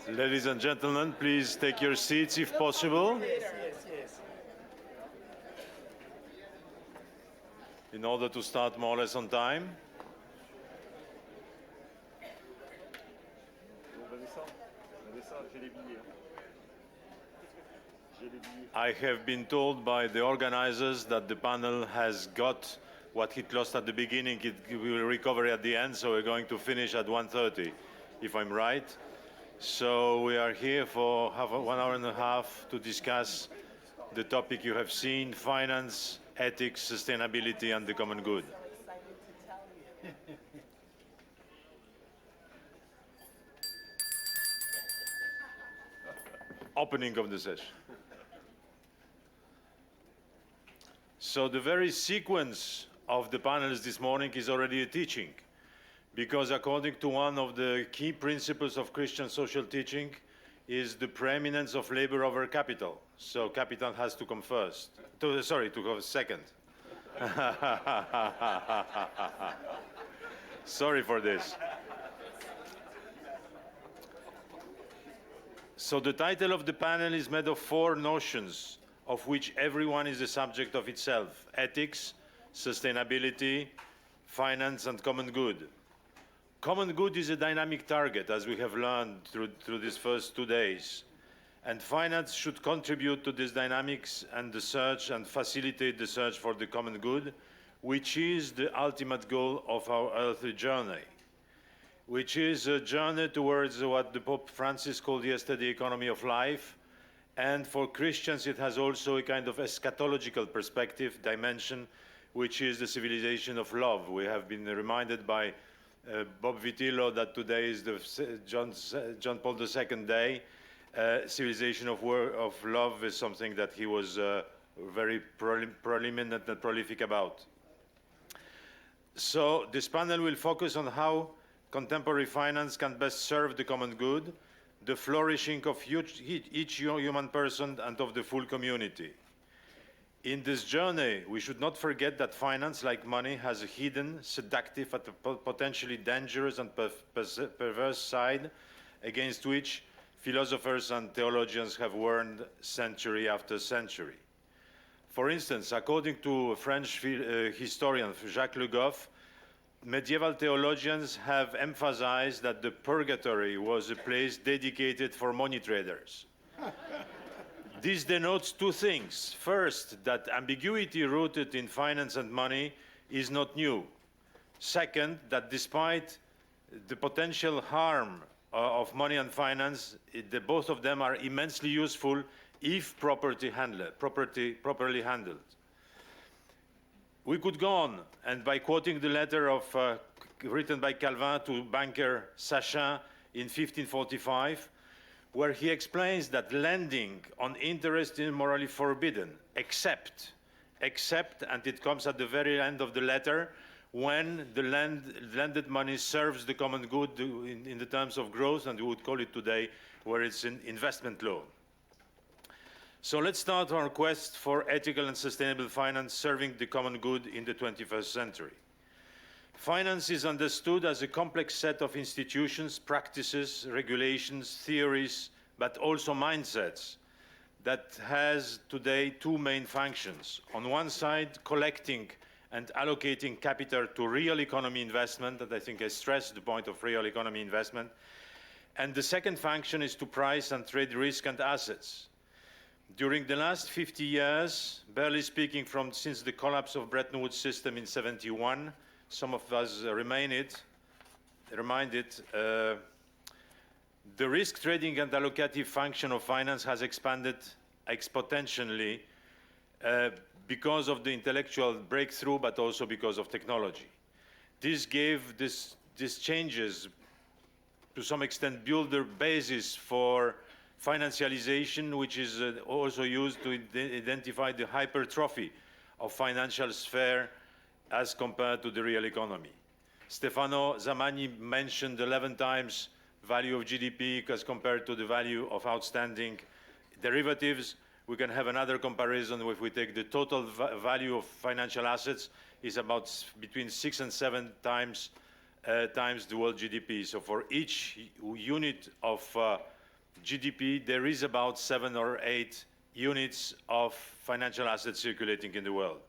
Ladies and gentlemen, please take your seats if possible. Yes. In order to start more or less on time. I have been told by the organizers that the panel has got what it lost at the beginning, it will recover at the end, so we're going to finish at 1:30, if I'm right. So we are here for 1 hour and a half to discuss the topic you have seen: finance, ethics, sustainability, and the common good. Opening of the session. So the very sequence of the panels this morning is already a teaching, because according to one of the key principles of Christian social teaching is the preeminence of labor over capital. So capital has to come first. To go second. Sorry for this. So the title of the panel is made of 4 notions, of which everyone is the subject of itself: ethics, sustainability, finance, and common good. Common good is a dynamic target, as we have learned through these first 2 days. And finance should contribute to this dynamics and the search and facilitate the search for the common good, which is the ultimate goal of our earthly journey, which is a journey towards what the Pope Francis called yesterday the economy of life. And for Christians, it has also a kind of eschatological perspective, dimension, which is the civilization of love. We have been reminded by Bob Vitillo that today is the John Paul II Day. Civilization of love is something that he was very prominent and prolific about. So this panel will focus on how contemporary finance can best serve the common good, the flourishing of each human person and of the full community. In this journey, we should not forget that finance, like money, has a hidden, seductive, and potentially dangerous and perverse side against which philosophers and theologians have warned century after century. For instance, according to French historian Jacques Le Goff, medieval theologians have emphasized that the purgatory was a place dedicated for money traders. This denotes 2 things. First, that ambiguity rooted in finance and money is not new. Second, that despite the potential harm of money and finance, both of them are immensely useful if properly handled. We could go on, and by quoting the letter written by Calvin to banker Sachin in 1545, where he explains that lending on interest is morally forbidden, except, and it comes at the very end of the letter, when the lended money serves the common good in the terms of growth, and we would call it today, where it's an investment loan. So let's start our quest for ethical and sustainable finance serving the common good in the 21st century. Finance is understood as a complex set of institutions, practices, regulations, theories, but also mindsets that has today 2 main functions. On one side, collecting and allocating capital to real economy investment, and I think I stressed the point of real economy investment. And the second function is to price and trade risk and assets. During the last 50 years, barely speaking since the collapse of Bretton Woods system in '71, some of us reminded, the risk trading and allocative function of finance has expanded exponentially because of the intellectual breakthrough, but also because of technology. This gave these changes, to some extent, build the basis for financialization, which is also used to identify the hypertrophy of financial sphere as compared to the real economy. Stefano Zamagni mentioned 11 times value of GDP as compared to the value of outstanding derivatives. We can have another comparison. If we take the total value of financial assets, is about between 6 and 7 times the world GDP. So for each unit of GDP, there is about 7 or 8 units of financial assets circulating in the world.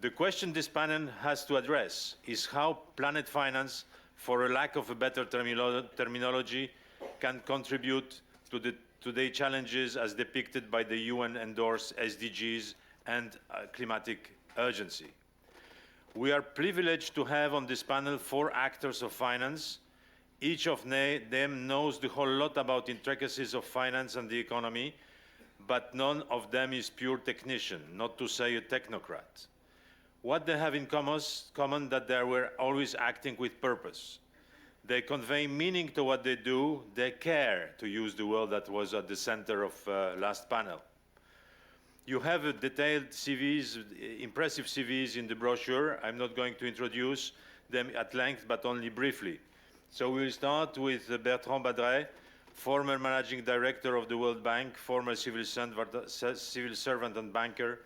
The question this panel has to address is how planet finance, for a lack of a better terminology, can contribute to the today's challenges as depicted by the UN-endorsed SDGs and climatic urgency. We are privileged to have on this panel 4 actors of finance. Each of them knows the whole lot about intricacies of finance and the economy, but none of them is pure technician, not to say a technocrat. What they have in common that they were always acting with purpose. They convey meaning to what they do. They care, to use the word that was at the center of last panel. You have a detailed CVs, impressive CVs in the brochure. I'm not going to introduce them at length, but only briefly. So we'll start with Bertrand Badré, former managing director of the World Bank, former civil servant and banker,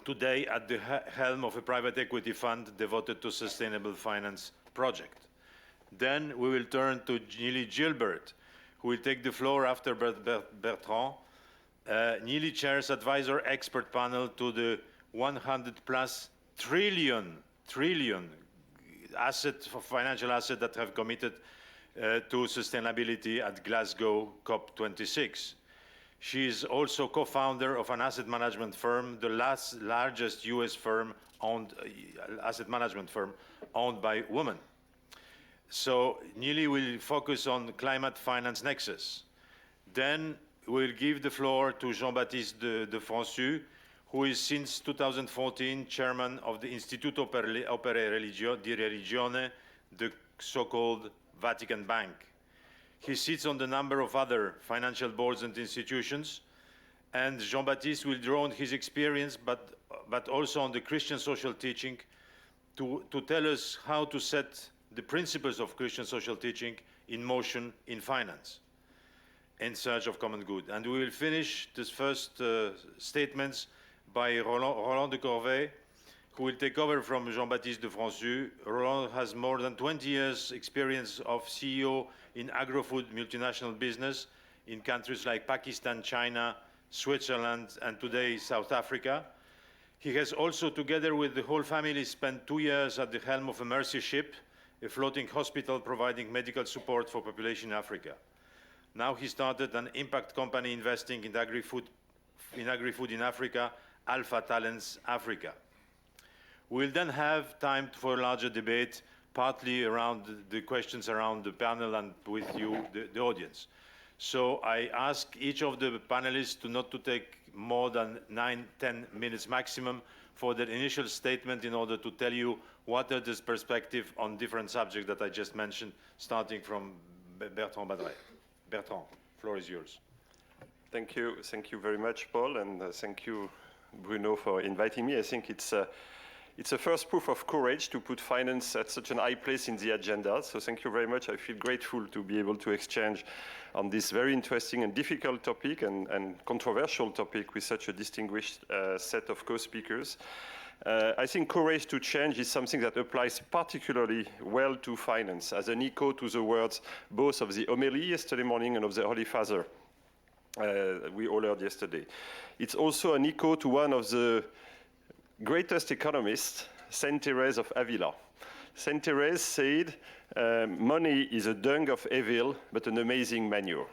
today at the helm of a private equity fund devoted to sustainable finance project. Then we will turn to Nili Gilbert, who will take the floor after Bertrand. Nili chairs advisor expert panel to the 100+ trillion financial assets that have committed to sustainability at Glasgow COP26. She is also co-founder of an asset management firm, the largest US asset management firm owned by women. So Nili will focus on climate finance nexus. Then we'll give the floor to Jean-Baptiste de Franssu, who is since 2014 chairman of the Istituto per le Opere di Religione, the so-called Vatican Bank. He sits on the number of other financial boards and institutions, and Jean-Baptiste will draw on his experience, but also on the Christian social teaching to tell us how to set the principles of Christian social teaching in motion in finance, in search of common good. And we will finish this first statements by Roland Decorvet, who will take over from Jean-Baptiste de Franssu. Roland has more than 20 years experience of CEO in agro-food multinational business in countries like Pakistan, China, Switzerland, and today South Africa. He has also, together with the whole family, spent 2 years at the helm of a Mercy ship, a floating hospital providing medical support for population in Africa. Now he started an impact company investing in agri-food in Africa, Alpha Talents Africa. We'll then have time for a larger debate, partly around the questions around the panel and with you, the audience. So I ask each of the panelists not to take more than 9-10 minutes maximum for their initial statement in order to tell you what are the perspective on different subjects that I just mentioned, starting from Bertrand Badré. Bertrand, floor is yours. Thank you very much, Paul, and thank you, Bruno, for inviting me. I think it's a first proof of courage to put finance at such an high place in the agenda. So thank you very much. I feel grateful to be able to exchange on this very interesting and difficult topic and controversial topic with such a distinguished set of co-speakers. I think courage to change is something that applies particularly well to finance, as an echo to the words both of the homily yesterday morning and of the Holy Father we all heard yesterday. It's also an echo to one of the greatest economists, Saint Therese of Avila. Saint Therese said, money is a dung of evil, but an amazing manure.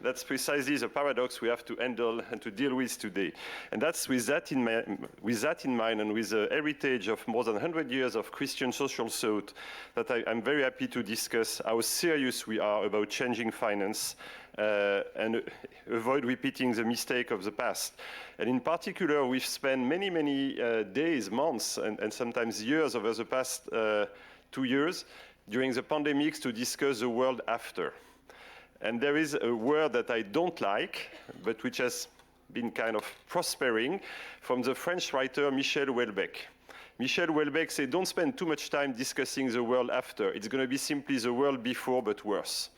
That's precisely the paradox we have to handle and to deal with today. And that's with that in mind and with the heritage of more than 100 years of Christian social thought that I'm very happy to discuss how serious we are about changing finance and avoid repeating the mistake of the past. And in particular, we've spent many days, months, and sometimes years over the past 2 years during the pandemics to discuss the world after. And there is a word that I don't like, but which has been kind of prospering, from the French writer Michel Houellebecq. Michel Houellebecq said, don't spend too much time discussing the world after. It's going to be simply the world before, but worse.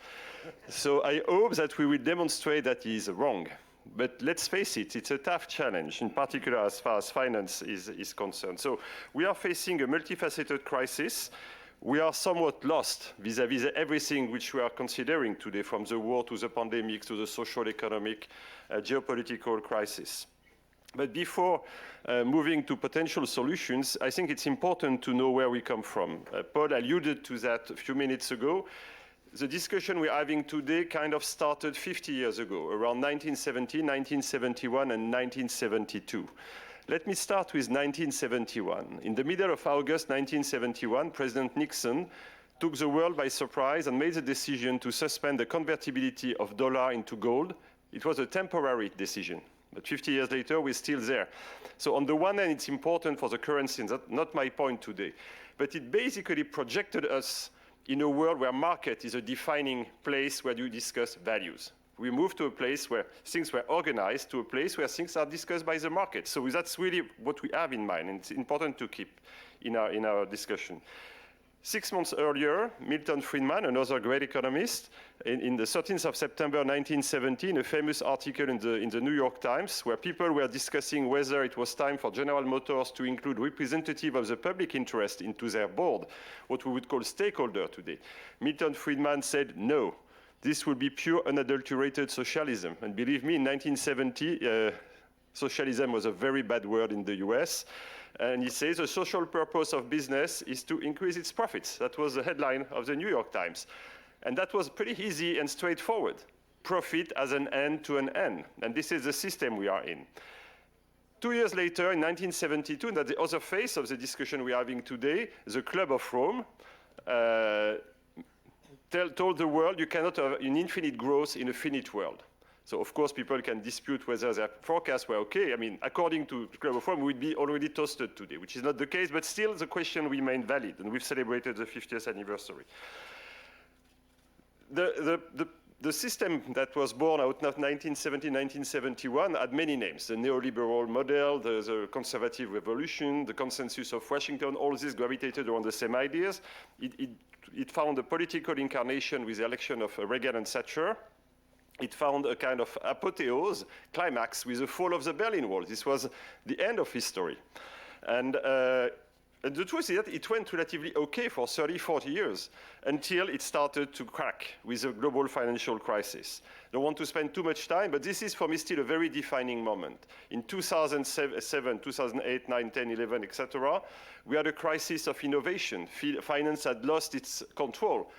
So I hope that we will demonstrate that he is wrong. But let's face it, it's a tough challenge, in particular as far as finance is concerned. So we are facing a multifaceted crisis. we are somewhat lost vis-à-vis everything which we are considering today, from the war to the pandemic to the social, economic, geopolitical crisis. But before moving to potential solutions, I think it's important to know where we come from. Paul alluded to that a few minutes ago. The discussion we're having today kind of started 50 years ago, around 1970, 1971, and 1972. Let me start with 1971. In the middle of August 1971, President Nixon took the world by surprise and made the decision to suspend the convertibility of dollar into gold. It was a temporary decision, but 50 years later, we're still there. So on the one hand, it's important for the currency, and that's not my point today, but it basically projected us in a world where market is a defining place where you discuss values. We moved to a place where things were organized, to a place where things are discussed by the market. So that's really what we have in mind, and it's important to keep in our discussion. 6 months earlier, Milton Friedman, another great economist, in the 13th of September 1917, a famous article in the New York Times, where people were discussing whether it was time for General Motors to include representative of the public interest into their board, what we would call stakeholder today. Milton Friedman said, no, this will be pure unadulterated socialism. And believe me, in 1970, socialism was a very bad word in the US. And he says the social purpose of business is to increase its profits. That was the headline of the New York Times. And that was pretty easy and straightforward. Profit as an end to an end. And this is the system we are in. 2 years later, in 1972, and that's the other phase of the discussion we're having today, the Club of Rome told the world you cannot have an infinite growth in a finite world. So, of course, people can dispute whether their forecasts were okay. I mean, according to the Club of Rome, we'd be already toasted today, which is not the case, but still the question remained valid, and we've celebrated the 50th anniversary. The system that was born out of 1970, 1971 had many names. The neoliberal model, the conservative revolution, the consensus of Washington, all this gravitated around the same ideas. It found a political incarnation with the election of Reagan and Thatcher. It found a kind of apotheose, climax, with the fall of the Berlin Wall. This was the end of history. And the truth is that it went relatively okay for 30, 40 years until it started to crack with the global financial crisis. Don't want to spend too much time, but this is for me still a very defining moment. In 2007, 2008, 9, 10, 11, etc., we had a crisis of innovation. Finance had lost its control.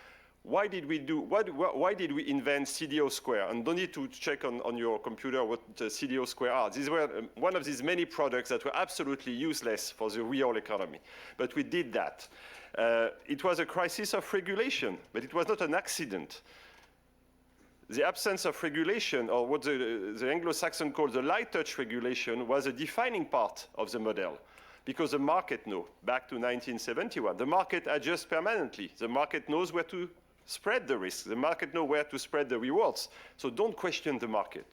Why did we invent CDO square? And don't need to check on your computer what CDO square are. These were one of these many products that were absolutely useless for the real economy. But we did that. It was a crisis of regulation, but it was not an accident. The absence of regulation, or what the Anglo-Saxon called the light touch regulation, was a defining part of the model. Because the market knows, back to 1971, the market adjusts permanently. The market knows where to spread the risk. The market knows where to spread the rewards. So don't question the market.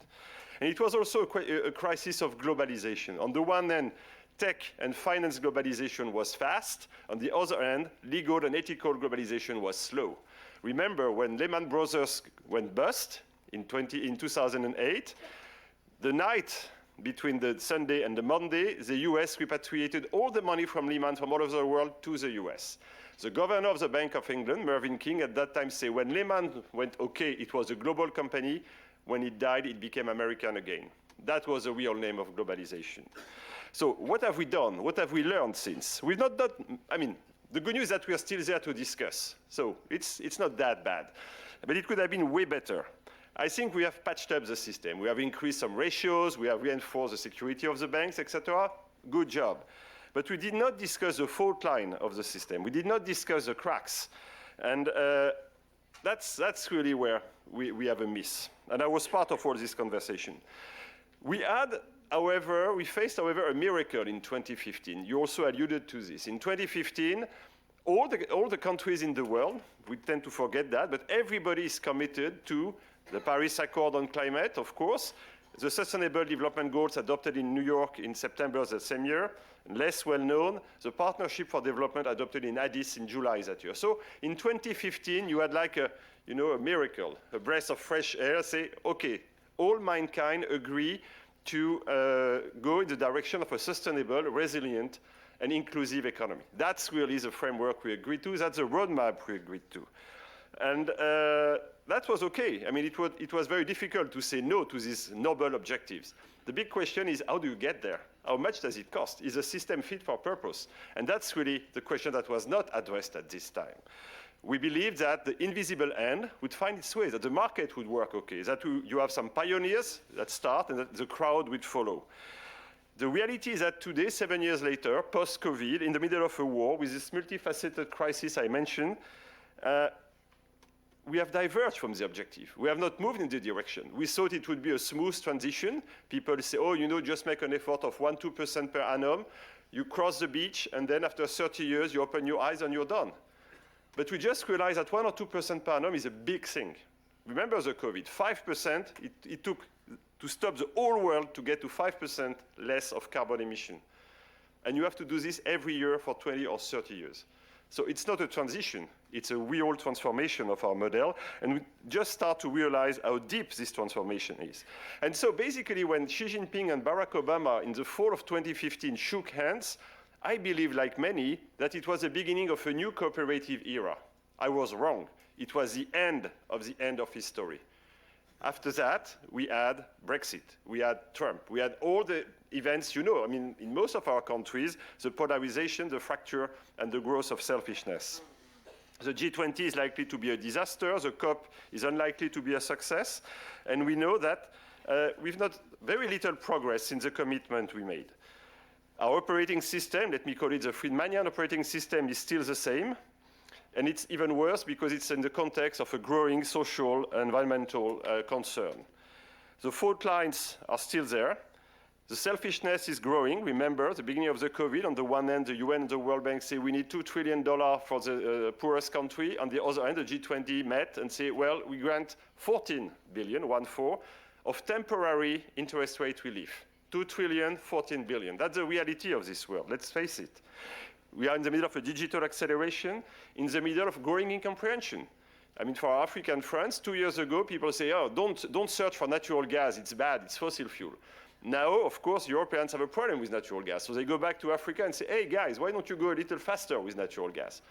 And it was also a crisis of globalization. On the one hand, tech and finance globalization was fast. On the other hand, legal and ethical globalization was slow. Remember when Lehman Brothers went bust in 2008, the night between the Sunday and the Monday, the US repatriated all the money from Lehman from all over the world to the US. The governor of the Bank of England, Mervyn King, at that time said, when Lehman went okay, it was a global company. When it died, it became American again. That was the real name of globalization. So what have we done? What have we learned since? We've not done, I mean, the good news is that we are still there to discuss. So it's not that bad. But it could have been way better. I think we have patched up the system. We have increased some ratios. We have reinforced the security of the banks, etc. Good job. But we did not discuss the fault line of the system. We did not discuss the cracks. And that's really where we have a miss. And I was part of all this conversation. We faced, however, a miracle in 2015. You also alluded to this. In 2015, all the countries in the world, we tend to forget that, but everybody is committed to the Paris Accord on climate, of course, the Sustainable Development Goals adopted in New York in September the same year, and less well known, the Partnership for Development adopted in Addis in July that year. So in 2015, you had like a miracle, a breath of fresh air, say, okay, all mankind agree to go in the direction of a sustainable, resilient, and inclusive economy. That's really the framework we agreed to. That's the roadmap we agreed to. And that was okay. I mean, it was very difficult to say no to these noble objectives. The big question is, how do you get there? How much does it cost? Is the system fit for purpose? And that's really the question that was not addressed at this time. We believed that the invisible hand would find its way, that the market would work okay, that you have some pioneers that start and that the crowd would follow. The reality is that today, 7 years later, post-COVID, in the middle of a war, with this multifaceted crisis I mentioned, we have diverged from the objective. We have not moved in the direction. We thought it would be a smooth transition. People say, oh, you know, just make an effort of 1-2% per annum. You cross the beach, and then after 30 years, you open your eyes and you're done. But we just realized that 1 or 2% per annum is a big thing. Remember the COVID, 5%, it took to stop the whole world to get to 5% less of carbon emission. And you have to do this every year for 20 or 30 years. So it's not a transition, it's a real transformation of our model, and we just start to realize how deep this transformation is. And so basically when Xi Jinping and Barack Obama in the fall of 2015 shook hands, I believe, like many, that it was the beginning of a new cooperative era. I was wrong. It was the end of history. After that, we had Brexit, we had Trump, we had all the events, you know, I mean, in most of our countries, the polarization, the fracture, and the growth of selfishness. The G20 is likely to be a disaster, the COP is unlikely to be a success, and we know that we've not very little progress in the commitment we made. Our operating system, let me call it the Friedmanian operating system, is still the same. And it's even worse because it's in the context of a growing social and environmental concern. The fault lines are still there. The selfishness is growing. Remember, at the beginning of the COVID, on the one hand, the UN and the World Bank say we need $2 trillion for the poorest country. On the other hand, the G20 met and say, well, we grant 14 billion, 1-4, of temporary interest rate relief. 2 trillion, 14 billion. That's the reality of this world. Let's face it. We are in the middle of a digital acceleration, in the middle of growing incomprehension. I mean, for our African friends, 2 years ago, people say, oh, don't search for natural gas, it's bad, it's fossil fuel. Now, of course, Europeans have a problem with natural gas, so they go back to Africa and say, hey, guys, why don't you go a little faster with natural gas?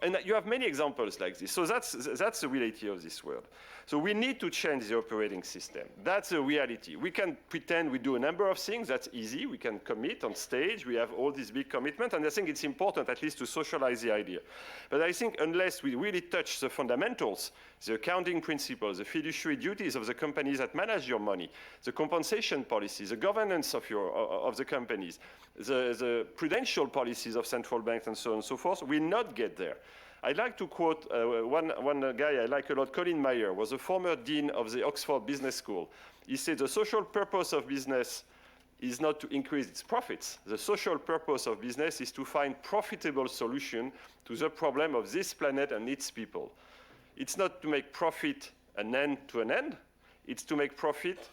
And you have many examples like this. So that's the reality of this world. So we need to change the operating system. That's the reality. We can pretend we do a number of things. That's easy. We can commit on stage. We have all these big commitments. And I think it's important at least to socialize the idea. But I think unless we really touch the fundamentals, the accounting principles, the fiduciary duties of the companies that manage your money, the compensation policies, the governance of the companies, the prudential policies of central banks and so on and so forth, we'll not get there. I'd like to quote one guy I like a lot, Colin Mayer, was a former dean of the Oxford Business School. He said the social purpose of business is not to increase its profits. The social purpose of business is to find profitable solution to the problem of this planet and its people. It's not to make profit an end to an end. It's to make profit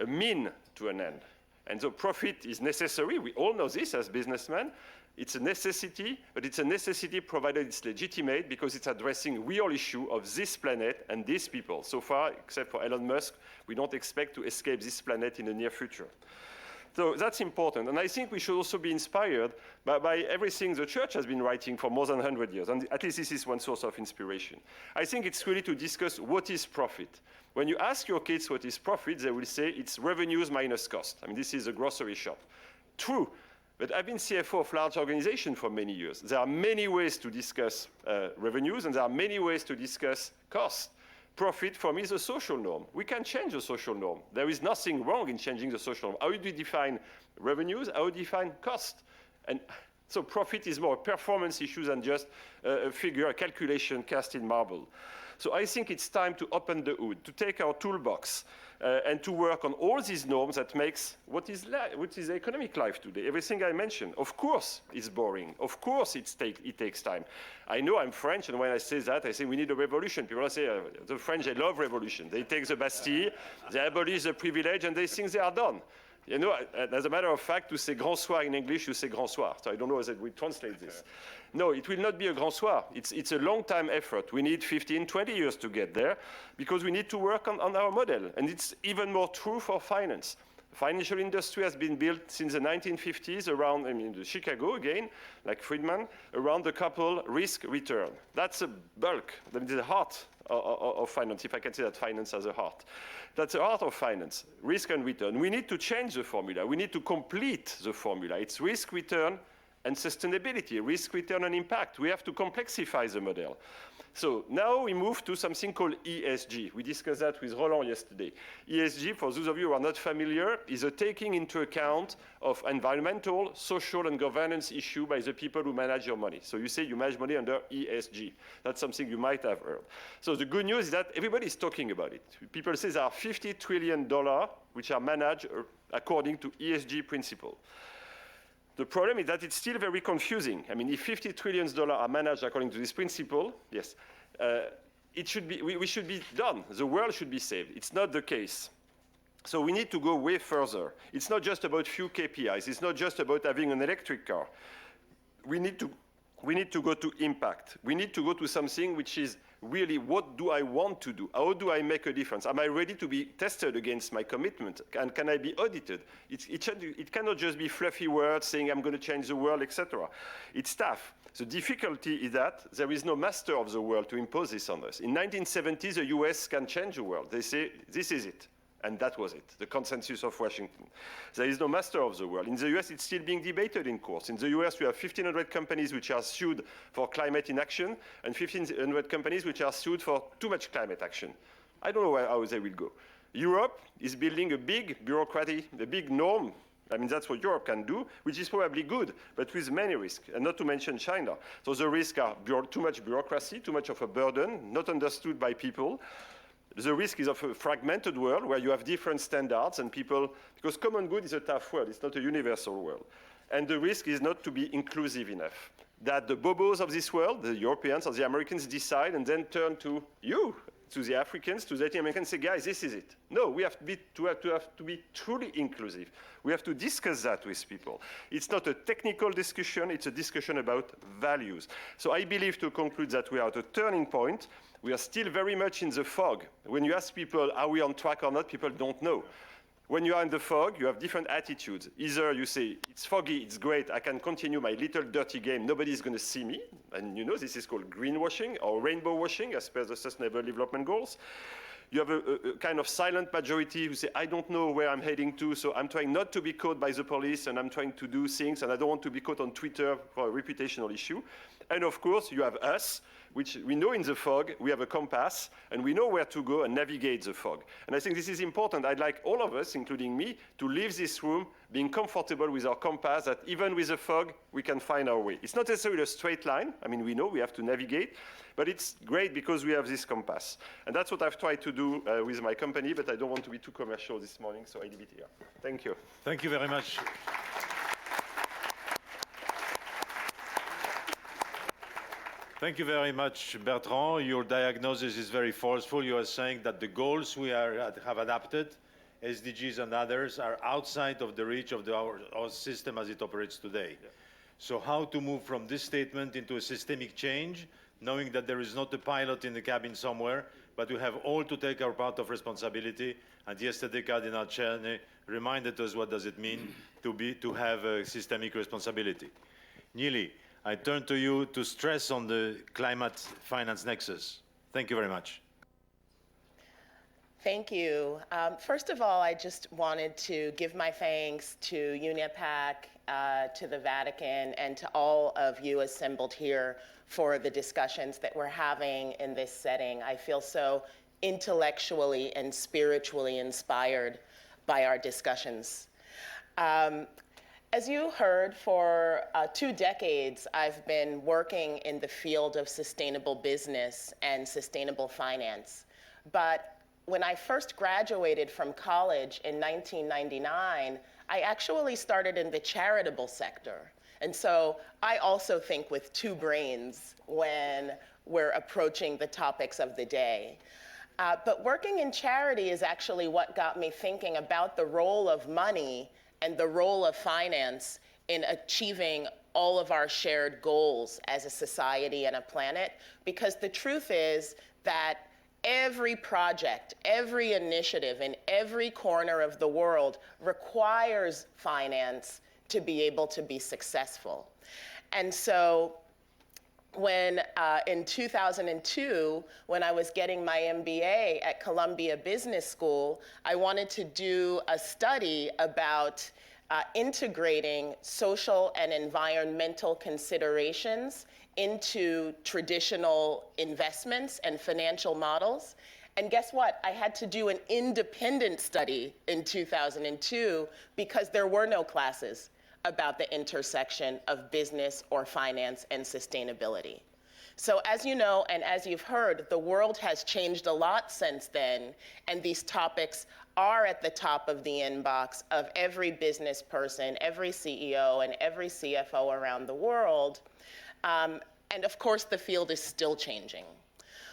a mean to an end. And so profit is necessary. We all know this as businessmen. It's a necessity, but it's a necessity provided it's legitimate because it's addressing real issue of this planet and these people. So far, except for Elon Musk, we don't expect to escape this planet in the near future. So that's important. And I think we should also be inspired by everything the church has been writing for more than 100 years. And at least this is one source of inspiration. I think it's really to discuss what is profit. When you ask your kids what is profit, they will say it's revenues minus cost. I mean, this is a grocery shop. True. But I've been CFO of large organizations for many years. There are many ways to discuss revenues, and there are many ways to discuss cost. Profit, for me, is a social norm. We can change the social norm. There is nothing wrong in changing the social norm. How do you define revenues? How do you define cost? And so profit is more a performance issue than just a figure, a calculation cast in marble. So I think it's time to open the hood, to take our toolbox, and to work on all these norms that makes what is economic life today. Everything I mentioned, of course, is boring. Of course, it takes time. I know I'm French, and when I say that, I say we need a revolution. People say the French, they love revolution. They take the Bastille, they abolish the privilege, and they think they are done. You know, as a matter of fact, to say grand soir in English, you say grand soir. So I don't know how we translate this. No, it will not be a grand soir. It's a long-time effort. We need 15, 20 years to get there because we need to work on our model. And it's even more true for finance. Financial industry has been built since the 1950s around, the Chicago again, like Friedman, around the couple risk-return. That's a bulk, the heart of finance, if I can say that finance has a heart. That's the heart of finance, risk and return. We need to change the formula. We need to complete the formula. It's risk, return, and sustainability, risk, return, and impact. We have to complexify the model. So now we move to something called ESG. We discussed that with Roland yesterday. ESG, for those of you who are not familiar, is a taking into account of environmental, social, and governance issue by the people who manage your money. So you say you manage money under ESG. That's something you might have heard. So the good news is that everybody is talking about it. People say there are $50 trillion which are managed according to ESG principle. The problem is that it's still very confusing. If $50 trillion are managed according to this principle, yes, we should be done. The world should be saved. It's not the case. So we need to go way further. It's not just about few KPIs. It's not just about having an electric car. We need to go to impact. We need to go to something which is really, what do I want to do? How do I make a difference? Am I ready to be tested against my commitment? And can I be audited? It cannot just be fluffy words saying I'm going to change the world, etc. It's tough. The difficulty is that there is no master of the world to impose this on us. In 1970s, the US can change the world. They say, this is it. And that was it, the consensus of Washington. There is no master of the world. In the US, it's still being debated in courts. In the US, we have 1,500 companies which are sued for climate inaction and 1,500 companies which are sued for too much climate action. I don't know how they will go. Europe is building a big bureaucracy, a big norm. That's what Europe can do, which is probably good, but with many risks, and not to mention China. So the risks are too much bureaucracy, too much of a burden, not understood by people. The risk is of a fragmented world where you have different standards and people, because common good is a tough word, it's not a universal world. And the risk is not to be inclusive enough. That the bobos of this world, the Europeans or the Americans, decide and then turn to you, to the Africans, to the Latin Americans, say, guys, this is it. No, we have to be truly inclusive. We have to discuss that with people. It's not a technical discussion, it's a discussion about values. So I believe, to conclude, that we are at a turning point. We are still very much in the fog. When you ask people, are we on track or not, people don't know. When you are in the fog, you have different attitudes. Either you say, it's foggy, it's great, I can continue my little dirty game, nobody's going to see me. And this is called greenwashing or rainbow washing as per the Sustainable Development Goals. You have a kind of silent majority who say, I don't know where I'm heading to, so I'm trying not to be caught by the police, and I'm trying to do things, and I don't want to be caught on Twitter for a reputational issue. And of course, you have us, which we know in the fog, we have a compass, and we know where to go and navigate the fog. And I think this is important. I'd like all of us, including me, to leave this room being comfortable with our compass, that even with the fog, we can find our way. It's not necessarily a straight line. We know we have to navigate, but it's great because we have this compass. And that's what I've tried to do with my company, but I don't want to be too commercial this morning, so I leave it here. Thank you. Thank you very much. Thank you very much, Bertrand. Your diagnosis is very forceful. You are saying that the goals we have adapted, SDGs and others, are outside of the reach of our system as it operates today. Yeah. So how to move from this statement into a systemic change, knowing that there is not a pilot in the cabin somewhere, but we have all to take our part of responsibility. And yesterday, Cardinal Czerny reminded us what does it mean to have a systemic responsibility. Nili, I turn to you to stress on the climate finance nexus. Thank you very much. Thank you. First of all, I just wanted to give my thanks to UNIAPAC, to the Vatican, and to all of you assembled here for the discussions that we're having in this setting. I feel so intellectually and spiritually inspired by our discussions. As you heard, for 2 decades, I've been working in the field of sustainable business and sustainable finance. But when I first graduated from college in 1999, I actually started in the charitable sector. And so I also think with 2 brains when we're approaching the topics of the day. But working in charity is actually what got me thinking about the role of money and the role of finance in achieving all of our shared goals as a society and a planet. Because the truth is that every project, every initiative in every corner of the world requires finance to be able to be successful. And so when in 2002, when I was getting my MBA at Columbia Business School, I wanted to do a study about integrating social and environmental considerations into traditional investments and financial models. And guess what? I had to do an independent study in 2002 because there were no classes about the intersection of business or finance and sustainability. So as you know, and as you've heard, the world has changed a lot since then, and these topics are at the top of the inbox of every business person, every CEO, and every CFO around the world. And of course, the field is still changing.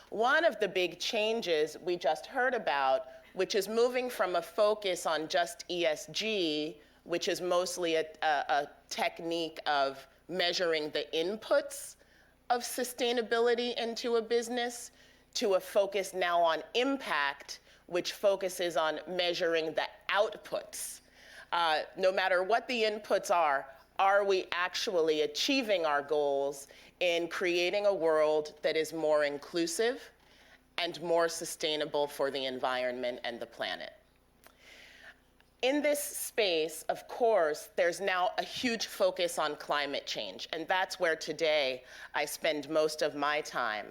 One of the big changes we just heard about, which is moving from a focus on just ESG, which is mostly a technique of measuring the inputs of sustainability into a business, to a focus now on impact, which focuses on measuring the outputs. No matter what the inputs are we actually achieving our goals in creating a world that is more inclusive and more sustainable for the environment and the planet? In this space, of course, there's now a huge focus on climate change, and that's where today I spend most of my time.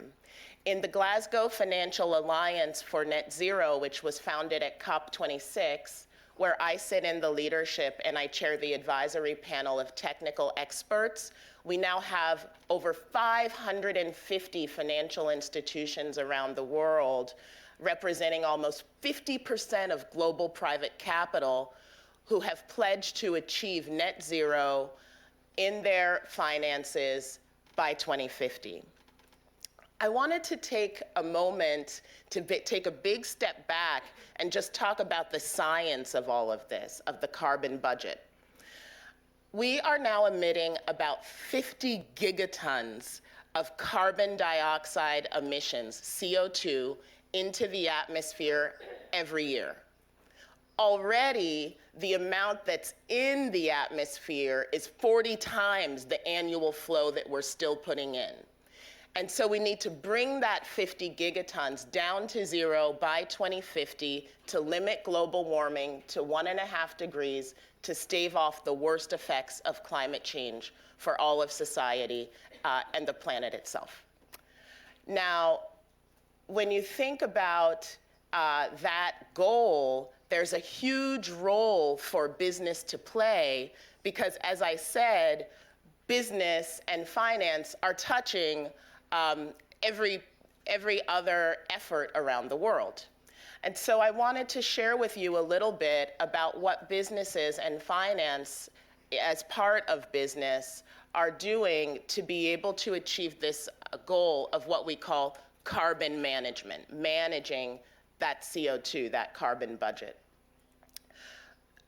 In the Glasgow Financial Alliance for Net Zero, which was founded at COP26, where I sit in the leadership and I chair the advisory panel of technical experts, we now have over 550 financial institutions around the world, representing almost 50% of global private capital, who have pledged to achieve net zero in their finances by 2050. I wanted to take a moment to take a big step back and just talk about the science of all of this, of the carbon budget. We are now emitting about 50 gigatons of carbon dioxide emissions, CO2, into the atmosphere every year. Already, the amount that's in the atmosphere is 40 times the annual flow that we're still putting in. And so we need to bring that 50 gigatons down to zero by 2050 to limit global warming to 1.5 degrees, to stave off the worst effects of climate change for all of society and the planet itself. Now, when you think about that goal, there's a huge role for business to play because, as I said, business and finance are touching every other effort around the world. And so I wanted to share with you a little bit about what businesses and finance, as part of business, are doing to be able to achieve this goal of what we call carbon management, managing that CO2, that carbon budget.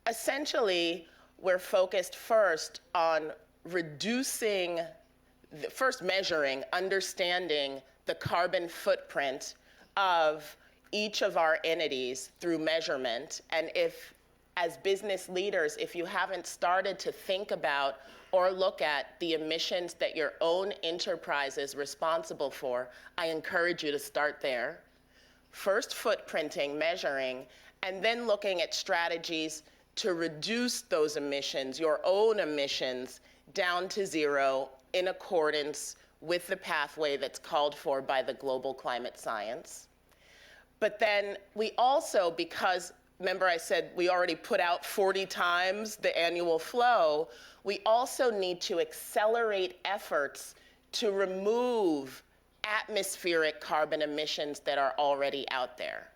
Essentially, we're focused first on measuring, understanding the carbon footprint of each of our entities through measurement. And if, as business leaders, if you haven't started to think about or look at the emissions that your own enterprise is responsible for, I encourage you to start there. First footprinting, measuring, and then looking at strategies to reduce those emissions, your own emissions, down to zero in accordance with the pathway that's called for by the global climate science. But then we also, because remember I said we already put out 40 times the annual flow, we also need to accelerate efforts to remove atmospheric carbon emissions that are already out there.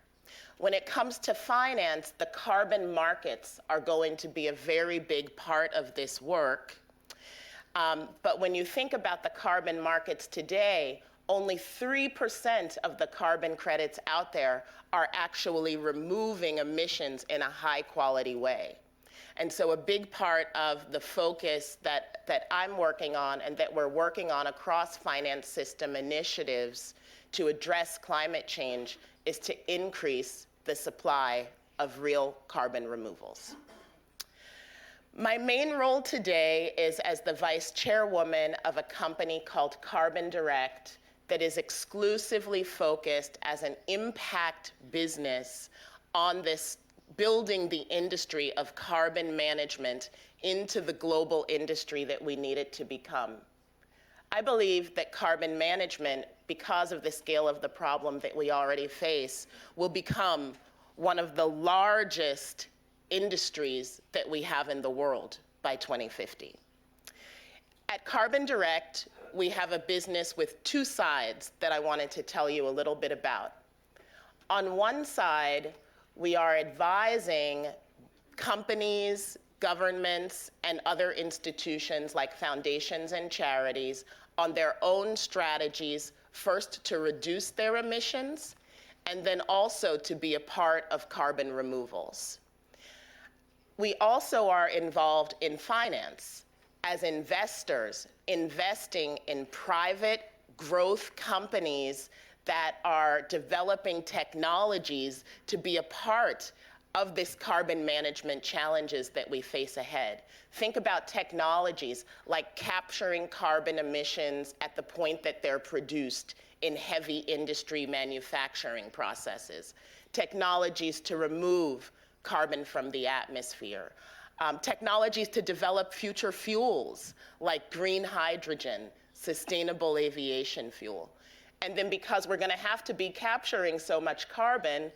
When it comes to finance, the carbon markets are going to be a very big part of this work. But when you think about the carbon markets today, only 3% of the carbon credits out there are actually removing emissions in a high quality way. And so a big part of the focus that I'm working on and that we're working on across finance system initiatives to address climate change is to increase the supply of real carbon removals. My main role today is as the vice chairwoman of a company called Carbon Direct that is exclusively focused as an impact business on this building the industry of carbon management into the global industry that we need it to become. I believe that carbon management, because of the scale of the problem that we already face, will become one of the largest industries that we have in the world by 2050. At Carbon Direct, we have a business with two sides that I wanted to tell you a little bit about. On one side, we are advising companies, governments, and other institutions like foundations and charities on their own strategies, first to reduce their emissions, and then also to be a part of carbon removals. We also are involved in finance as investors, investing in private growth companies that are developing technologies to be a part of this carbon management challenges that we face ahead. Think about technologies like capturing carbon emissions at the point that they're produced in heavy industry manufacturing processes, technologies to remove carbon from the atmosphere, technologies to develop future fuels like green hydrogen, sustainable aviation fuel. And then because we're gonna have to be capturing so much carbon,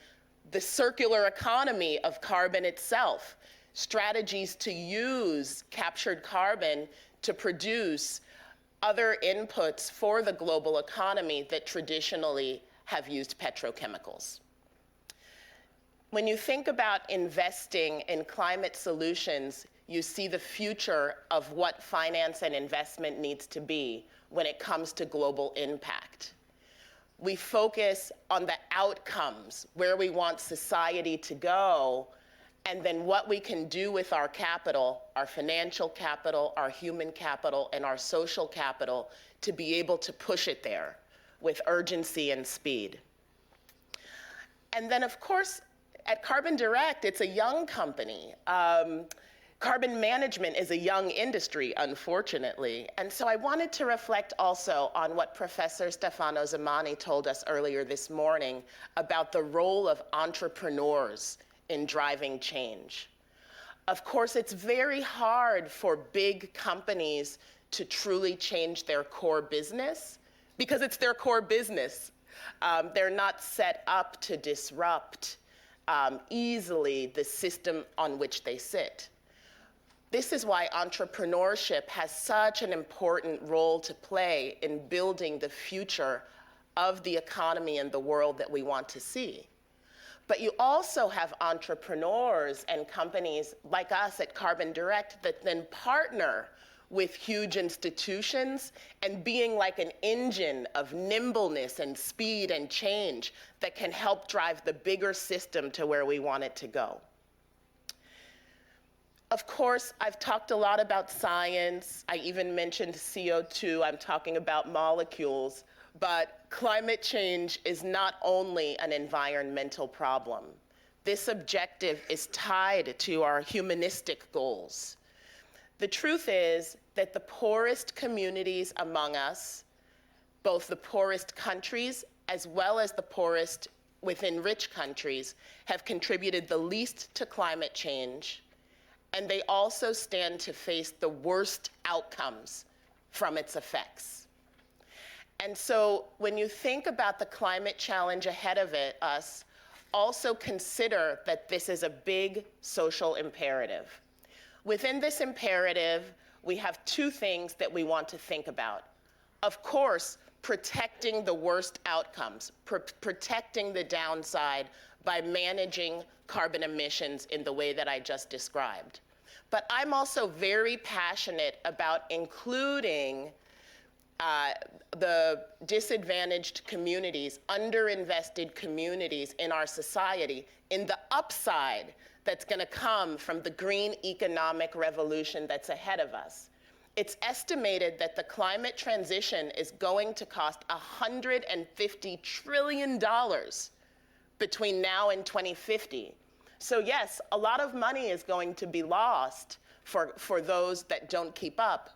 the circular economy of carbon itself, strategies to use captured carbon to produce other inputs for the global economy that traditionally have used petrochemicals. When you think about investing in climate solutions, you see the future of what finance and investment needs to be when it comes to global impact. We focus on the outcomes, where we want society to go, and then what we can do with our capital, our financial capital, our human capital, and our social capital to be able to push it there with urgency and speed. And then, of course, at Carbon Direct, it's a young company. Carbon management is a young industry, unfortunately. And so I wanted to reflect also on what Professor Stefano Zamani told us earlier this morning about the role of entrepreneurs in driving change. Of course, it's very hard for big companies to truly change their core business because it's their core business. They're not set up to disrupt easily the system on which they sit. This is why entrepreneurship has such an important role to play in building the future of the economy and the world that we want to see. But you also have entrepreneurs and companies like us at Carbon Direct that then partner with huge institutions and being like an engine of nimbleness and speed and change that can help drive the bigger system to where we want it to go. Of course, I've talked a lot about science. I even mentioned CO2. I'm talking about molecules. But climate change is not only an environmental problem. This objective is tied to our humanistic goals. The truth is that the poorest communities among us, both the poorest countries as well as the poorest within rich countries, have contributed the least to climate change, and they also stand to face the worst outcomes from its effects. And so when you think about the climate challenge ahead of us, also consider that this is a big social imperative. Within this imperative, we have two things that we want to think about. Of course, protecting the worst outcomes, protecting the downside by managing carbon emissions in the way that I just described. But I'm also very passionate about including the disadvantaged communities, underinvested communities in our society in the upside that's going to come from the green economic revolution that's ahead of us. It's estimated that the climate transition is going to cost $150 trillion between now and 2050. So yes, a lot of money is going to be lost for those that don't keep up,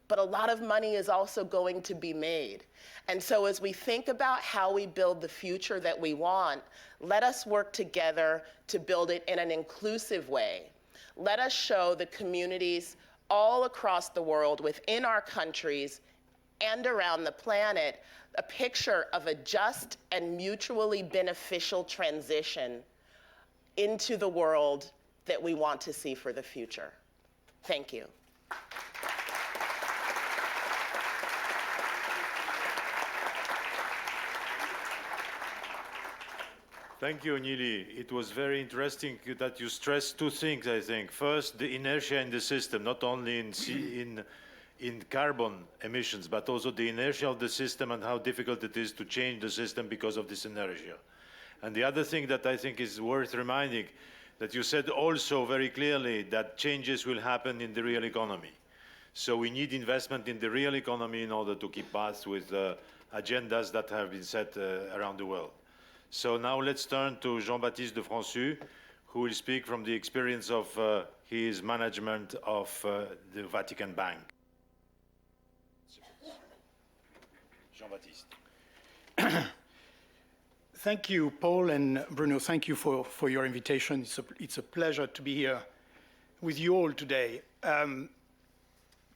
but a lot of money is also going to be made. And so as we think about how we build the future that we want, let us work together to build it in an inclusive way. Let us show the communities all across the world, within our countries and around the planet, a picture of a just and mutually beneficial transition into the world that we want to see for the future. Thank you. Thank you, Nili. It was very interesting that you stressed two things, I think. First, the inertia in the system, not only in carbon emissions, but also the inertia of the system and how difficult it is to change the system because of this inertia. And the other thing that I think is worth reminding, that you said also very clearly that changes will happen in the real economy. So we need investment in the real economy in order to keep pace with agendas that have been set around the world. So now let's turn to Jean-Baptiste de Franssu, who will speak from the experience of his management of the Vatican Bank. Jean-Baptiste. Thank you, Paul and Bruno. Thank you for your invitation. It's a pleasure to be here with you all today.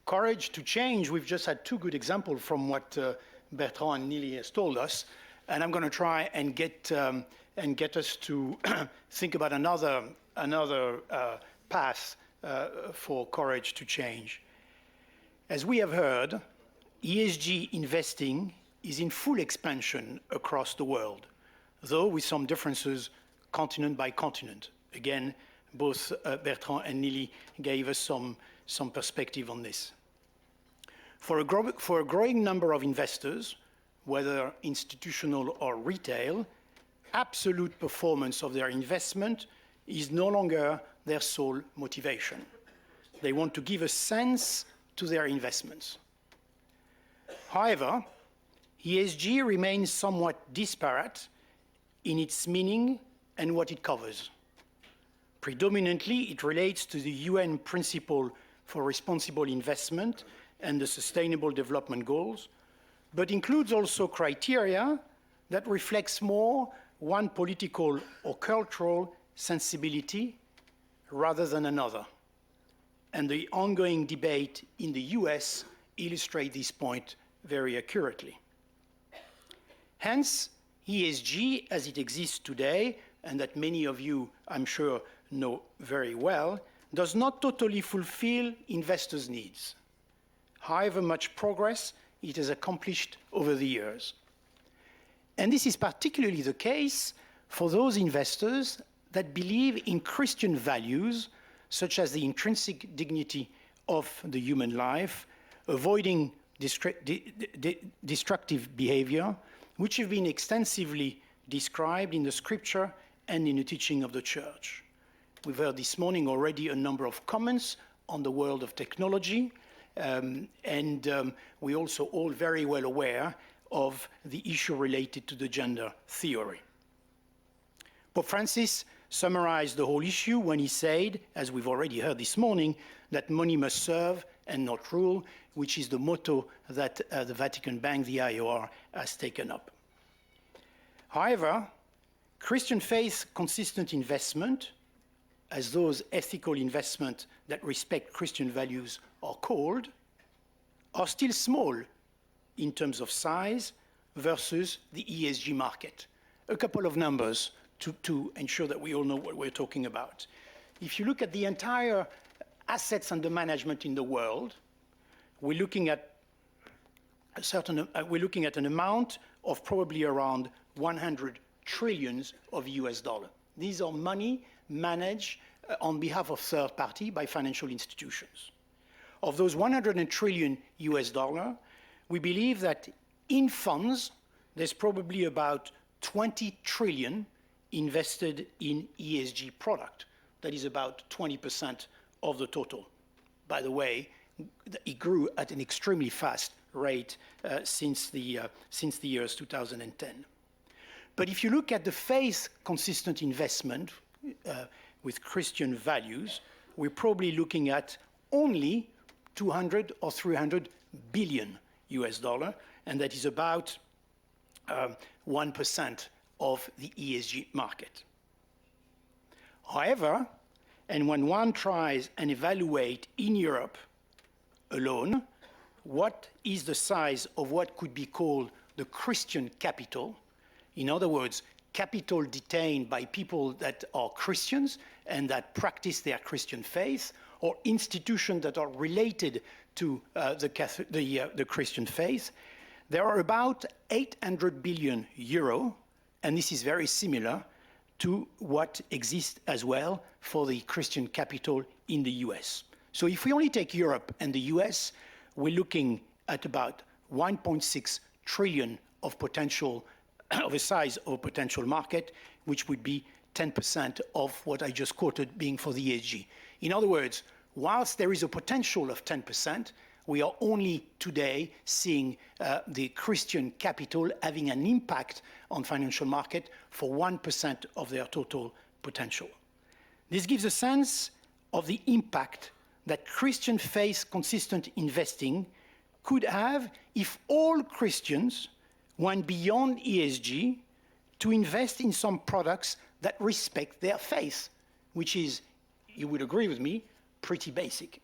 Courage to change, we've just had two good examples from what Bertrand and Nili has told us. And I'm going to try and get us to think about another path for courage to change. As we have heard, ESG investing is in full expansion across the world, though with some differences continent by continent. Again, both Bertrand and Nili gave us some perspective on this. For a growing number of investors, whether institutional or retail, absolute performance of their investment is no longer their sole motivation. They want to give a sense to their investments. However, ESG remains somewhat disparate in its meaning and what it covers. Predominantly, it relates to the UN Principle for Responsible Investment and the Sustainable Development Goals, but includes also criteria that reflects more one political or cultural sensibility rather than another. And the ongoing debate in the US illustrates this point very accurately. Hence, ESG as it exists today, and that many of you, I'm sure, know very well, does not totally fulfill investors' needs. However much progress it has accomplished over the years. And this is particularly the case for those investors that believe in Christian values, such as the intrinsic dignity of the human life, avoiding destructive behavior, which have been extensively described in the scripture and in the teaching of the church. We've heard this morning already a number of comments on the world of technology, we're also all very well aware of the issue related to the gender theory. Pope Francis summarized the whole issue when he said, as we've already heard this morning, that money must serve and not rule, which is the motto that the Vatican Bank, the IOR, has taken up. However, Christian faith-consistent investment, as those ethical investments that respect Christian values are called, are still small in terms of size versus the ESG market. A couple of numbers to ensure that we all know what we're talking about. If you look at the entire assets under management in the world, we're looking at an amount of probably around 100 trillions of US dollars. These are money managed on behalf of third party by financial institutions. Of those 100 trillion US dollars, we believe that in funds, there's probably about 20 trillion invested in ESG product. That is about 20% of the total. By the way, it grew at an extremely fast rate since the years 2010. But if you look at the faith-consistent investment with Christian values, we're probably looking at only 200 or 300 billion US dollar, and that is about 1% of the ESG market. However, and when one tries and evaluate in Europe alone, what is the size of what could be called the Christian capital, in other words, capital detained by people that are Christians and that practice their Christian faith, or institutions that are related to the Christian faith, there are about 800 billion euro, and this is very similar to what exists as well for the Christian capital in the US. So if we only take Europe and the US, we're looking at about 1.6 trillion of potential, of a size of a potential market, which would be 10% of what I just quoted being for the ESG. In other words, whilst there is a potential of 10%, we are only today seeing the Christian capital having an impact on financial market for 1% of their total potential. This gives a sense of the impact that Christian faith-consistent investing could have if all Christians went beyond ESG to invest in some products that respect their faith, which is, you would agree with me, pretty basic.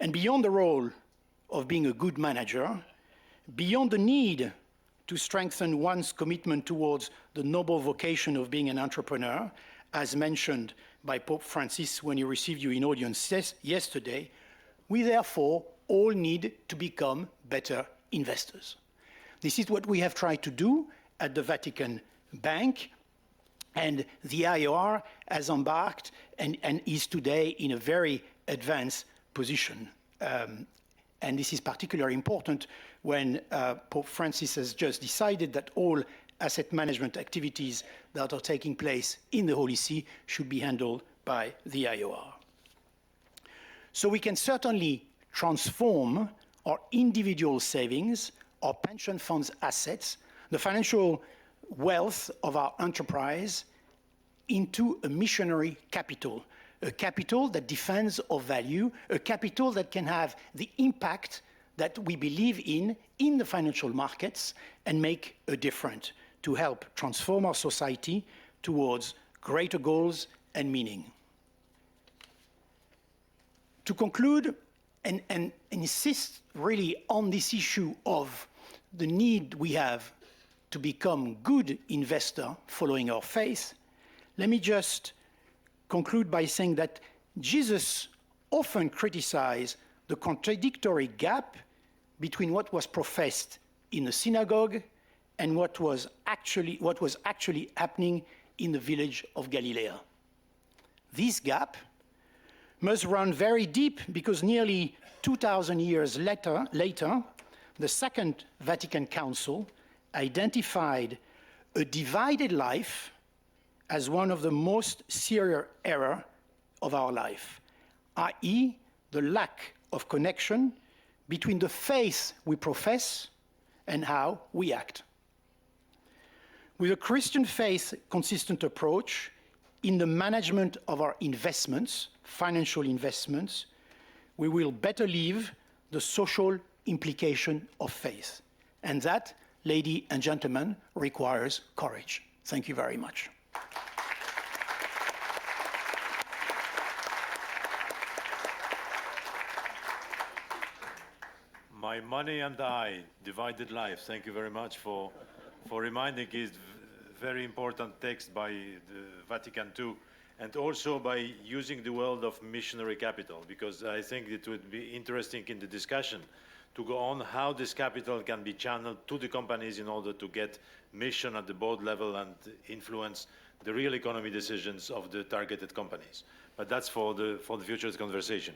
And beyond the role of being a good manager, beyond the need to strengthen one's commitment towards the noble vocation of being an entrepreneur, as mentioned by Pope Francis when he received you in audience yesterday, we therefore all need to become better investors. This is what we have tried to do at the Vatican Bank, and the IOR has embarked and is today in a very advanced position. And this is particularly important when Pope Francis has just decided that all asset management activities that are taking place in the Holy See should be handled by the IOR. So we can certainly transform our individual savings, our pension funds assets, the financial wealth of our enterprise into a missionary capital, a capital that defends our value, a capital that can have the impact that we believe in the financial markets and make a difference to help transform our society towards greater goals and meaning. To conclude and insist really on this issue of the need we have to become good investor following our faith, let me just conclude by saying that Jesus often criticized the contradictory gap between what was professed in the synagogue and what was actually happening in the village of Galilee. This gap must run very deep because nearly 2,000 years later, the Second Vatican Council identified a divided life as one of the most serious errors of our life, i.e., the lack of connection between the faith we profess and how we act. With a Christian faith-consistent approach in the management of our investments, financial investments, we will better live the social implication of faith. And that, ladies and gentlemen, requires courage. Thank you very much. My money and I, divided life. Thank you very much for reminding this very important text by the Vatican II, and also by using the word of missionary capital, because I think it would be interesting in the discussion to go on how this capital can be channeled to the companies in order to get mission at the board level and influence the real economy decisions of the targeted companies. But that's for the future conversation.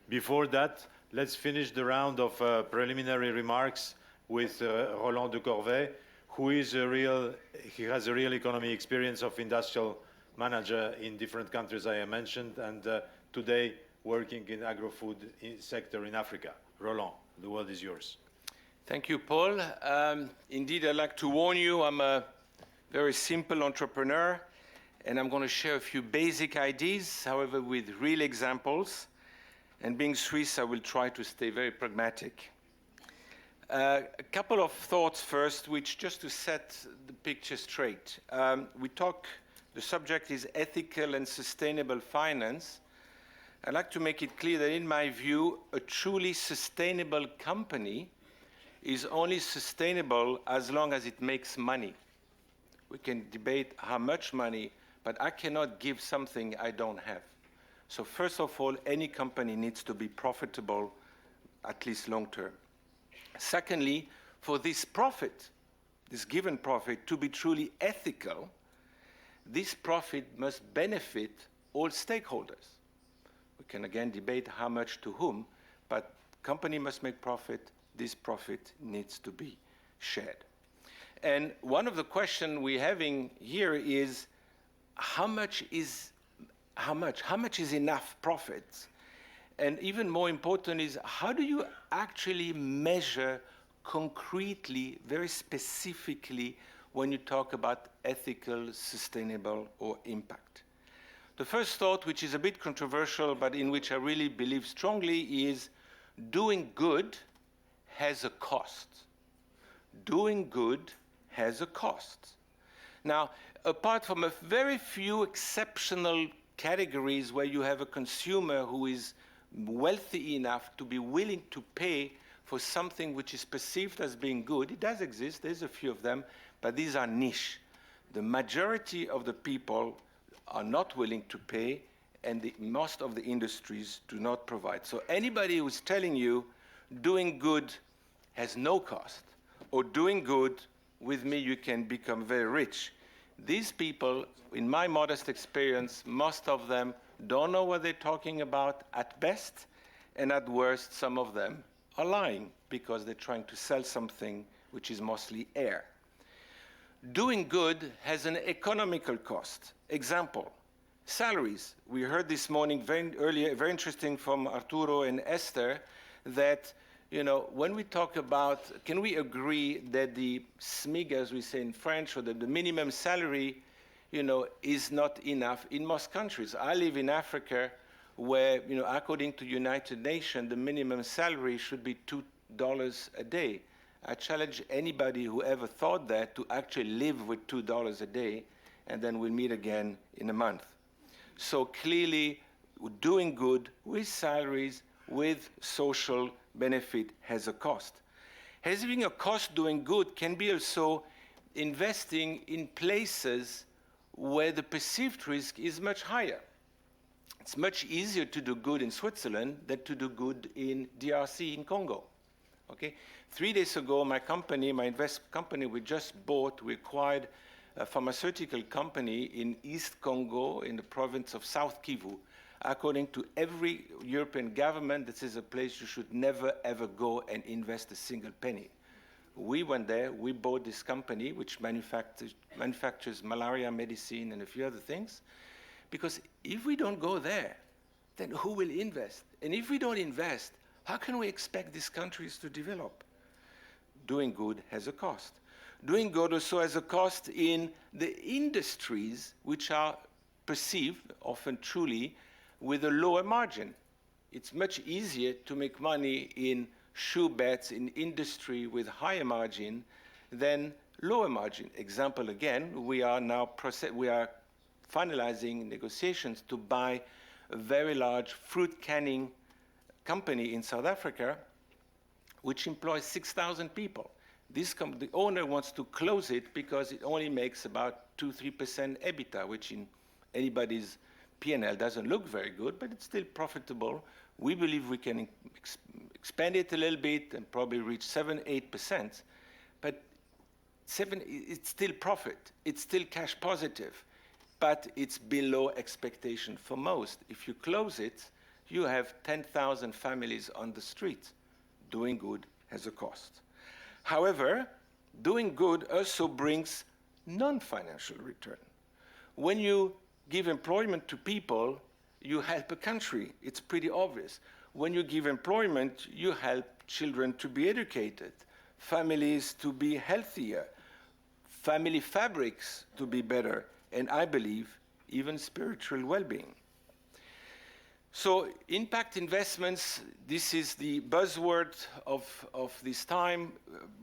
Before that, let's finish the round of preliminary remarks with Roland Decorvet, who is he has a real economy experience of industrial manager in different countries I have mentioned, and today working in agro-food sector in Africa. Roland, the word is yours. Thank you, Paul. Indeed, I'd like to warn you, I'm very simple entrepreneur, and I'm going to share a few basic ideas, however, with real examples. And being Swiss, I will try to stay very pragmatic. A couple of thoughts first, which just to set the picture straight. The subject is ethical and sustainable finance. I'd like to make it clear that in my view, a truly sustainable company is only sustainable as long as it makes money. We can debate how much money, but I cannot give something I don't have. So first of all, any company needs to be profitable, at least long term. Secondly, for this profit, this given profit, to be truly ethical, this profit must benefit all stakeholders. We can again debate how much to whom, but company must make profit, this profit needs to be shared. And one of the questions we're having here is how much is enough profit? And even more important is how do you actually measure concretely, very specifically, when you talk about ethical, sustainable, or impact? The first thought, which is a bit controversial, but in which I really believe strongly, is doing good has a cost. Doing good has a cost. Now, apart from a very few exceptional categories where you have a consumer who is wealthy enough to be willing to pay for something which is perceived as being good, it does exist, there's a few of them, but these are niche. The majority of the people are not willing to pay, and most of the industries do not provide. So anybody who's telling you doing good has no cost, or doing good with me you can become very rich, these people, in my modest experience, most of them don't know what they're talking about at best, and at worst, some of them are lying because they're trying to sell something which is mostly air. Doing good has an economical cost. Example, salaries. We heard this morning very interesting from Arturo and Esther that, when we talk about, can we agree that the SMIC, as we say in French, or the minimum salary, is not enough in most countries? I live in Africa where, according to United Nations, the minimum salary should be $2 a day. I challenge anybody who ever thought that to actually live with $2 a day, and then we'll meet again in a month. So clearly, doing good with salaries, with social benefit has a cost. Having a cost doing good can be also investing in places where the perceived risk is much higher. It's much easier to do good in Switzerland than to do good in DRC in Congo. Okay? 3 days ago, my investment company, we acquired a pharmaceutical company in East Congo in the province of South Kivu. According to every European government, this is a place you should never, ever go and invest a single penny. We went there, we bought this company, which manufactures malaria medicine and a few other things, because if we don't go there, then who will invest? And if we don't invest, how can we expect these countries to develop? Doing good has a cost. Doing good also has a cost in the industries which are perceived, often truly, with a lower margin. It's much easier to make money in shoe bets in industry with higher margin than lower margin. Example again, we are finalizing negotiations to buy a very large fruit canning company in South Africa, which employs 6,000 people. The owner wants to close it because it only makes about 2-3% EBITDA, which in anybody's P&L doesn't look very good, but it's still profitable. We believe we can expand it a little bit and probably reach 7-8%, but it's still profit. It's still cash positive, but it's below expectation for most. If you close it, you have 10,000 families on the street. Doing good has a cost. However, doing good also brings non-financial return. When you give employment to people, you help a country. It's pretty obvious. When you give employment, you help children to be educated, families to be healthier, family fabrics to be better, and I believe even spiritual well-being. So impact investments, this is the buzzword of this time.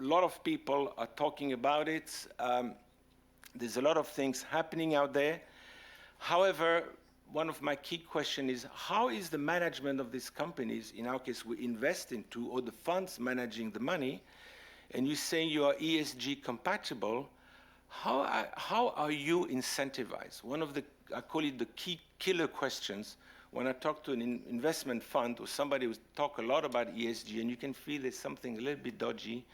A lot of people are talking about it. There's a lot of things happening out there. However, one of my key questions is, how is the management of these companies, in our case we invest into, or the funds managing the money, and you say you are ESG compatible, how are you incentivized? One of the, I call it the key killer questions when I talk to an investment fund or somebody who talk a lot about ESG and you can feel there's something a little bit dodgy.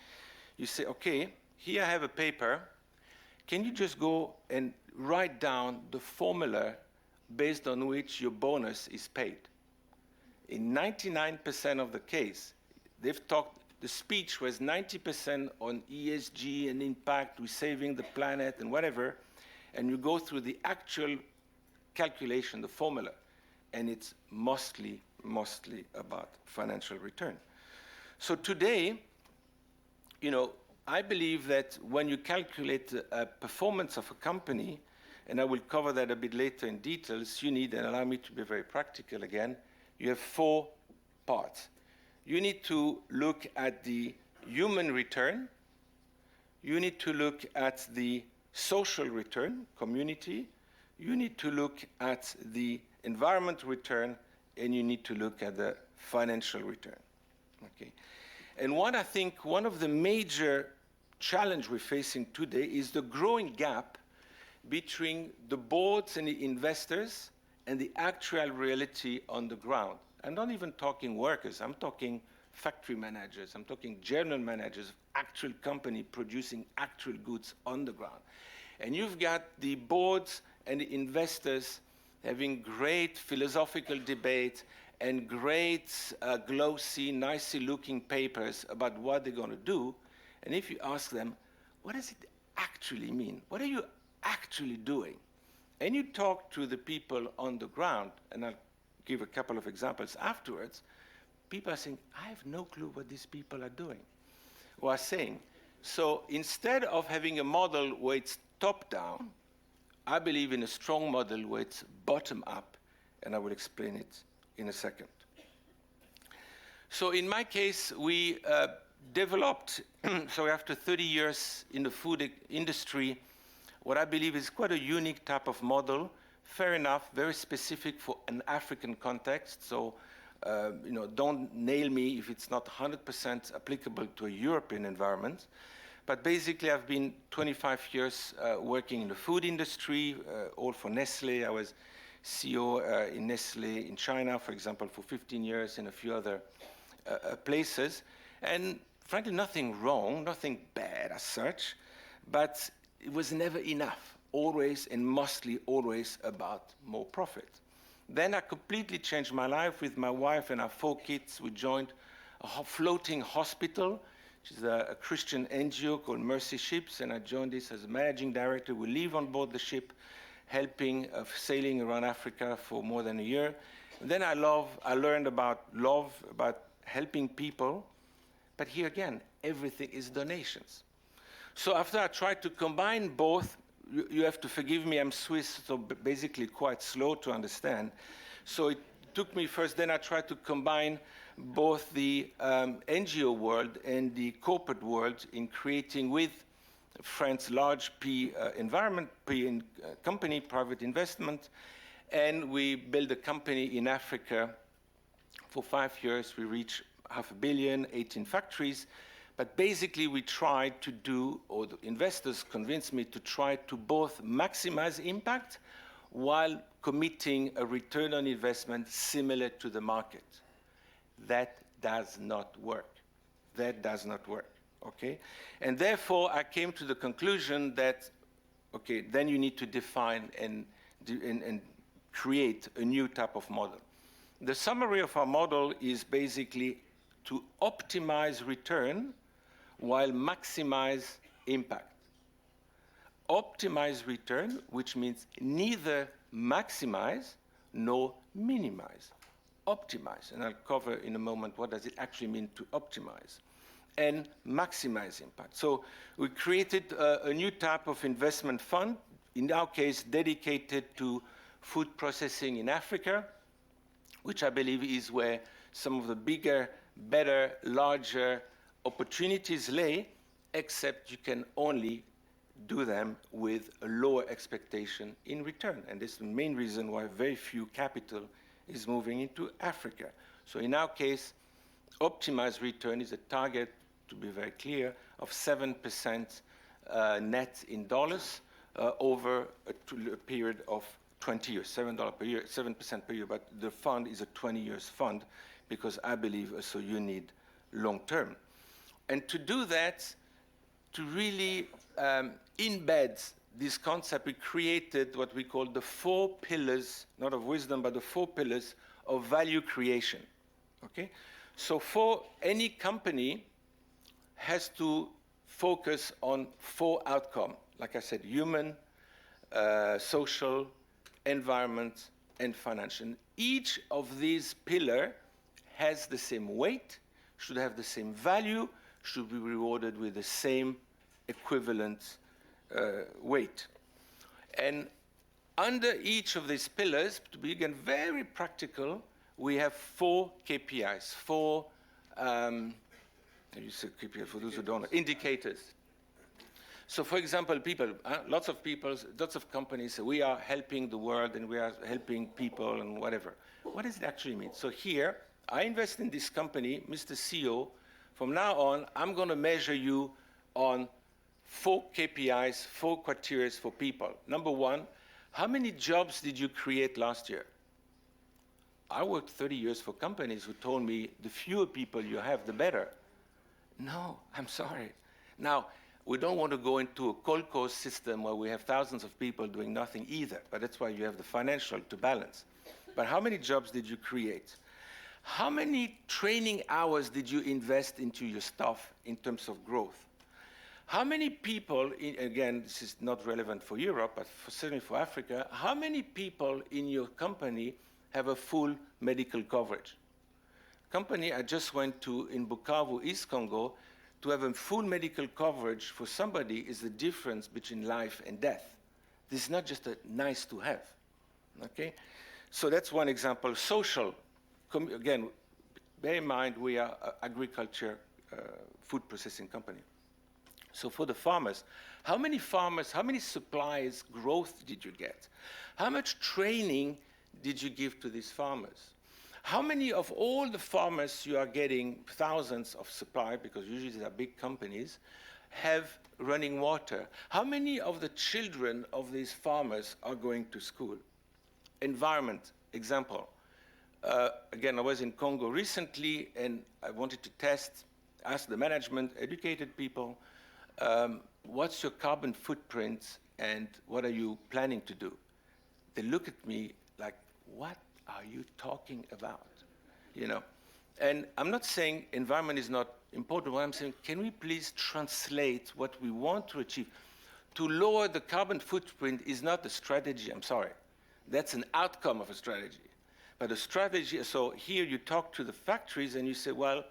You say, okay, here I have a paper. Can you just go and write down the formula based on which your bonus is paid? In 99% of the case, they've talked, the speech was 90% on ESG and impact, we're saving the planet and whatever, and you go through the actual calculation, the formula, and it's mostly about financial return. So today, you know, I believe that when you calculate the performance of a company, and I will cover that a bit later in details, you need, and allow me to be very practical again, you have 4 parts. You need to look at the human return, you need to look at the social return, community, you need to look at the environmental return, and you need to look at the financial return. Okay. And what I think one of the major challenge we're facing today is the growing gap between the boards and the investors and the actual reality on the ground. I'm not even talking workers, I'm talking factory managers, I'm talking general managers of actual company producing actual goods on the ground. And you've got the boards and the investors having great philosophical debate and great glossy, nicely looking papers about what they're going to do. And if you ask them, what does it actually mean? What are you actually doing? And you talk to the people on the ground, and I'll give a couple of examples afterwards, people are saying, I have no clue what these people are doing or are saying. So instead of having a model where it's top-down, I believe in a strong model where it's bottom-up, and I will explain it in a second. So in my case, we developed, so after 30 years in the food industry, what I believe is quite a unique type of model, fair enough, very specific for an African context. So, you know, don't nail me if it's not 100% applicable to a European environment. But basically, I've been 25 years working in the food industry, all for Nestle. I was CEO in Nestle in China, for example, for 15 years, in a few other places. And frankly, nothing wrong, nothing bad as such, but it was never enough, always and mostly always about more profit. Then I completely changed my life with my wife and our 4 kids. We joined a floating hospital, which is a Christian NGO called Mercy Ships, and I joined this as a managing director. We live on board the ship, helping sailing around Africa for more than a year. And then I learned about love, about helping people, but here again, everything is donations. So after I tried to combine both, you have to forgive me, I'm Swiss, so basically quite slow to understand. So it took me first, then I tried to combine both the NGO world and the corporate world in creating with France large environment, company, private investment, and we built a company in Africa. For 5 years, we reached $500 million, 18 factories. But basically, we tried to do, or the investors convinced me to try to both maximize impact while committing a return on investment similar to the market. That does not work. That does not work, okay? And therefore, I came to the conclusion that, okay, then you need to define and create a new type of model. The summary of our model is basically to optimize return while maximize impact. Optimize return, which means neither maximize nor minimize. Optimize, and I'll cover in a moment what does it actually mean to optimize. and maximize impact. So we created a new type of investment fund, in our case dedicated to food processing in Africa, which I believe is where some of the bigger, better, larger opportunities lay, except you can only do them with a lower expectation in return. And this is the main reason why very few capital is moving into Africa. So in our case, optimized return is a target, to be very clear, of 7% net in dollars over a period of 20 years, $7 per year, 7% per year, but the fund is a 20 years fund because I believe also you need long term. And to do that, to really embed this concept, we created what we call the 4 pillars, not of wisdom, but the 4 pillars of value creation, okay? So for any company has to focus on 4 outcomes, like I said, human, social, environment, and financial. Each of these pillars has the same weight, should have the same value, should be rewarded with the same equivalent weight. And under each of these pillars, to be again very practical, we have 4 KPIs, 4 you say KPIs for those who don't know, indicators. So for example, people, lots of companies say we are helping the world and we are helping people and whatever. What does it actually mean? So here, I invest in this company, Mr. CEO. From now on, I'm going to measure you on 4 KPIs, 4 criteria for people. Number 1, how many jobs did you create last year? I worked 30 years for companies who told me the fewer people you have, the better. No, I'm sorry. Now, we don't want to go into a cold system where we have thousands of people doing nothing either, but that's why you have the financial to balance. But how many jobs did you create? How many training hours did you invest into your staff in terms of growth? How many people, again, this is not relevant for Europe, but certainly for Africa, how many people in your company have a full medical coverage? Company I just went to in Bukavu, East Congo, to have a full medical coverage for somebody is the difference between life and death. This is not just a nice to have, okay? So that's one example. Social, again, bear in mind we are an agriculture, food processing company. So for the farmers, how many supplies growth did you get? How much training did you give to these farmers? How many of all the farmers you are getting thousands of supply, because usually these are big companies, have running water? How many of the children of these farmers are going to school? Environment, example. Again, I was in Congo recently and I wanted to ask the management, educated people, what's your carbon footprint and what are you planning to do? They look at me like, what are you talking about? You know, and I'm not saying environment is not important. What I'm saying, can we please translate what we want to achieve? To lower the carbon footprint is not a strategy, I'm sorry. That's an outcome of a strategy. But a strategy, so here you talk to the factories and you say, well,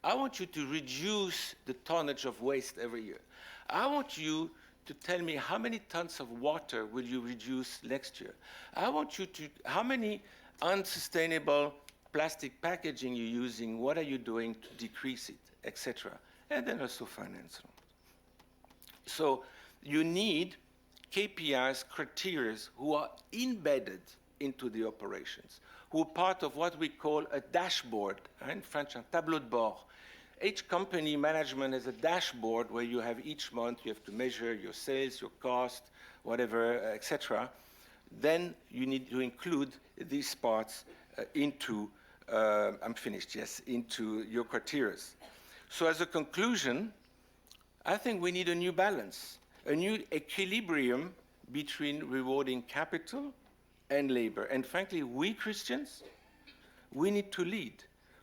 I want you to reduce the tonnage of waste every year. I want you to tell me how many tons of water will you reduce next year. I want you to, how many unsustainable plastic packaging you're using, what are you doing to decrease it, etc. And then also finance. So you need KPIs, criteria who are embedded into the operations, who are part of what we call a dashboard, in French, un tableau de bord. Each company management has a dashboard where you have each month, you have to measure your sales, your cost, whatever, etc. Then you need to include these parts into, I'm finished, yes, into your criteria. So as a conclusion, I think we need a new balance, a new equilibrium between rewarding capital and labor. And frankly, we Christians, we need to lead.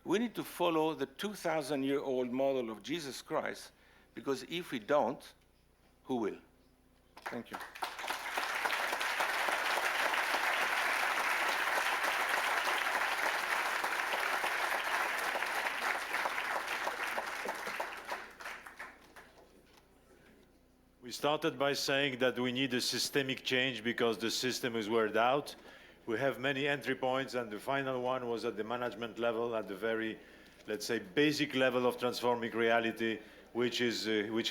We need to follow the 2,000-year-old model of Jesus Christ, because if we don't, who will? Thank you. started by saying that we need a systemic change because the system is weared out. We have many entry points, and the final one was at the management level, at the very, let's say, basic level of transforming reality, which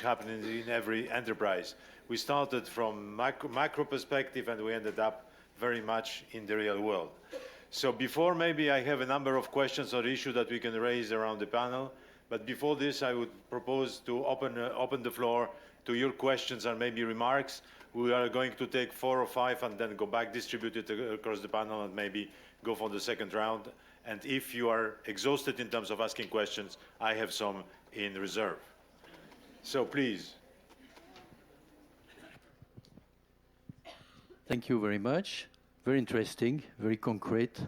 happens in every enterprise. We started from macro perspective, and we ended up very much in the real world. So before, maybe I have a number of questions or issues that we can raise around the panel, but before this, I would propose to open the floor to your questions and maybe remarks. We are going to take 4 or 5 and then go back, distribute it across the panel, and maybe go for the second round. And if you are exhausted in terms of asking questions, I have some in reserve. So please. Thank you very much. Very interesting, very concrete.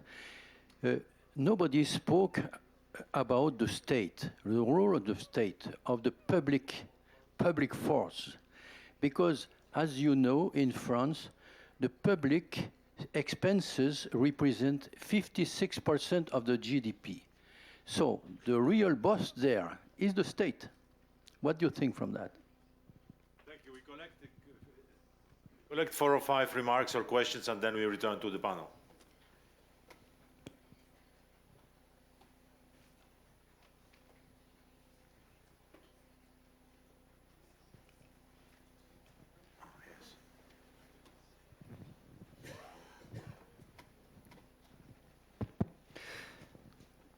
Nobody spoke about the state, the role of the state, of the public force. Because, as you know, in France, the public expenses represent 56% of the GDP. So the real boss there is the state. What do you think from that? Thank you. We collect 4 or 5 remarks or questions, and then we return to the panel.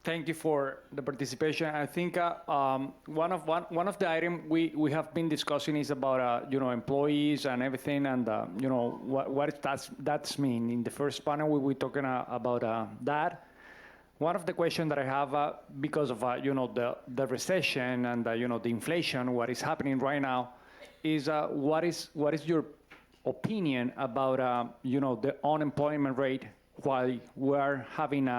Thank you for the participation. I think one of the items we have been discussing is about employees and everything, and what that's mean. In the first panel, we were talking about that. One of the questions that I have because of the recession and the inflation, what is happening right now, is what is your opinion about the unemployment rate while we are having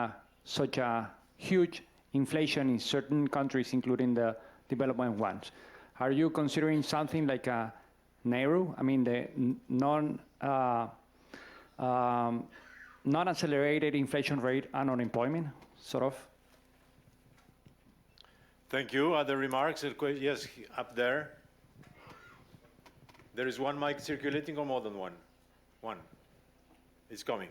such a huge inflation in certain countries, including the developing ones? Are you considering something like a NAIRU? I mean, the non-accelerated inflation rate and unemployment, sort of? Thank you. Other remarks? Yes, up there. There is one mic circulating or more than one? One. It's coming.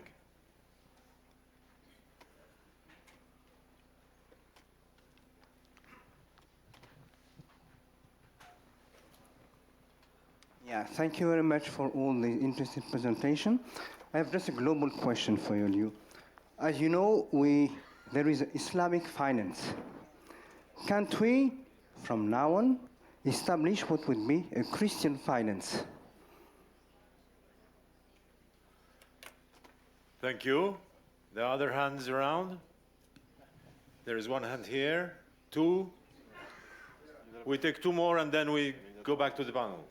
Yeah, thank you very much for all the interesting presentation. I have just a global question for you. As you know, there is Islamic finance. Can't we, from now on, establish what would be a Christian finance? Thank you. The other hands around? There is one hand here. 2. We take 2 more and then we go back to the panel.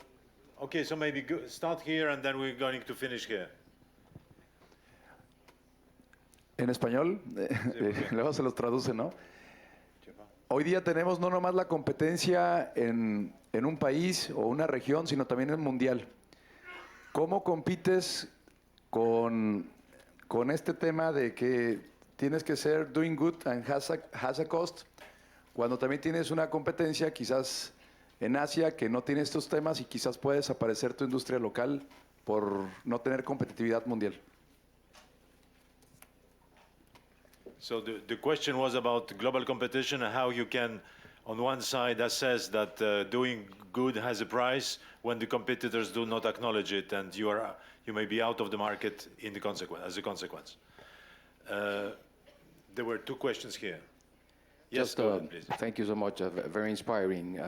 Okay, so maybe start here and then we're going to finish here. En español, luego se los traduce, ¿no? Hoy día tenemos no nomás la competencia en un país o una región, sino también en mundial. ¿Cómo compites con este tema de que tienes que ser doing good and has a cost, cuando también tienes una competencia quizás en Asia que no tiene estos temas y quizás puede desaparecer tu industria local por no tener competitividad mundial? So the question was about global competition and how you can, on one side, assess that doing good has a price when the competitors do not acknowledge it, and you may be out of the market as a consequence. There were 2 questions here. Yes, go ahead, please. Thank you so much. Very inspiring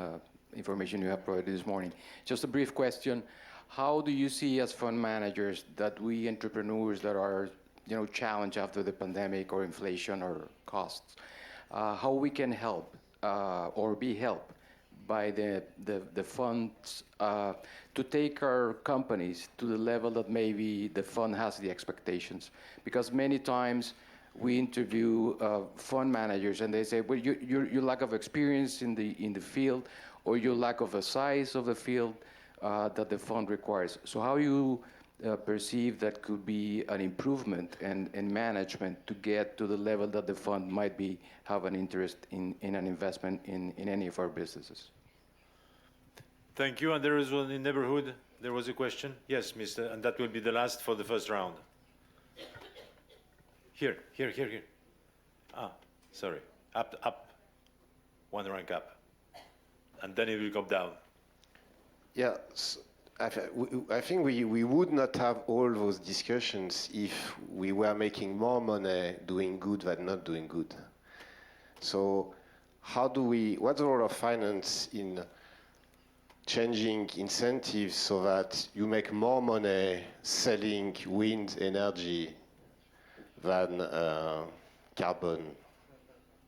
information you have provided this morning. Just a brief question. How do you see as fund managers that we entrepreneurs that are challenged after the pandemic or inflation or costs, how we can help or be helped by the funds to take our companies to the level that maybe the fund has the expectations? Because many times we interview fund managers and they say, well, your lack of experience in the field, or your lack of a size of the field that the fund requires. So how you perceive that could be an improvement in management to get to the level that the fund might have an interest in an investment in any of our businesses? Thank you. And there is one in neighborhood. There was a question? Yes, Mr. And that will be the last for the first round. Here. Ah, sorry. Up. One rank up. And then it will come down. Yeah, I think we would not have all those discussions if we were making more money doing good than not doing good. So what's the role of finance in changing incentives so that you make more money selling wind energy than carbon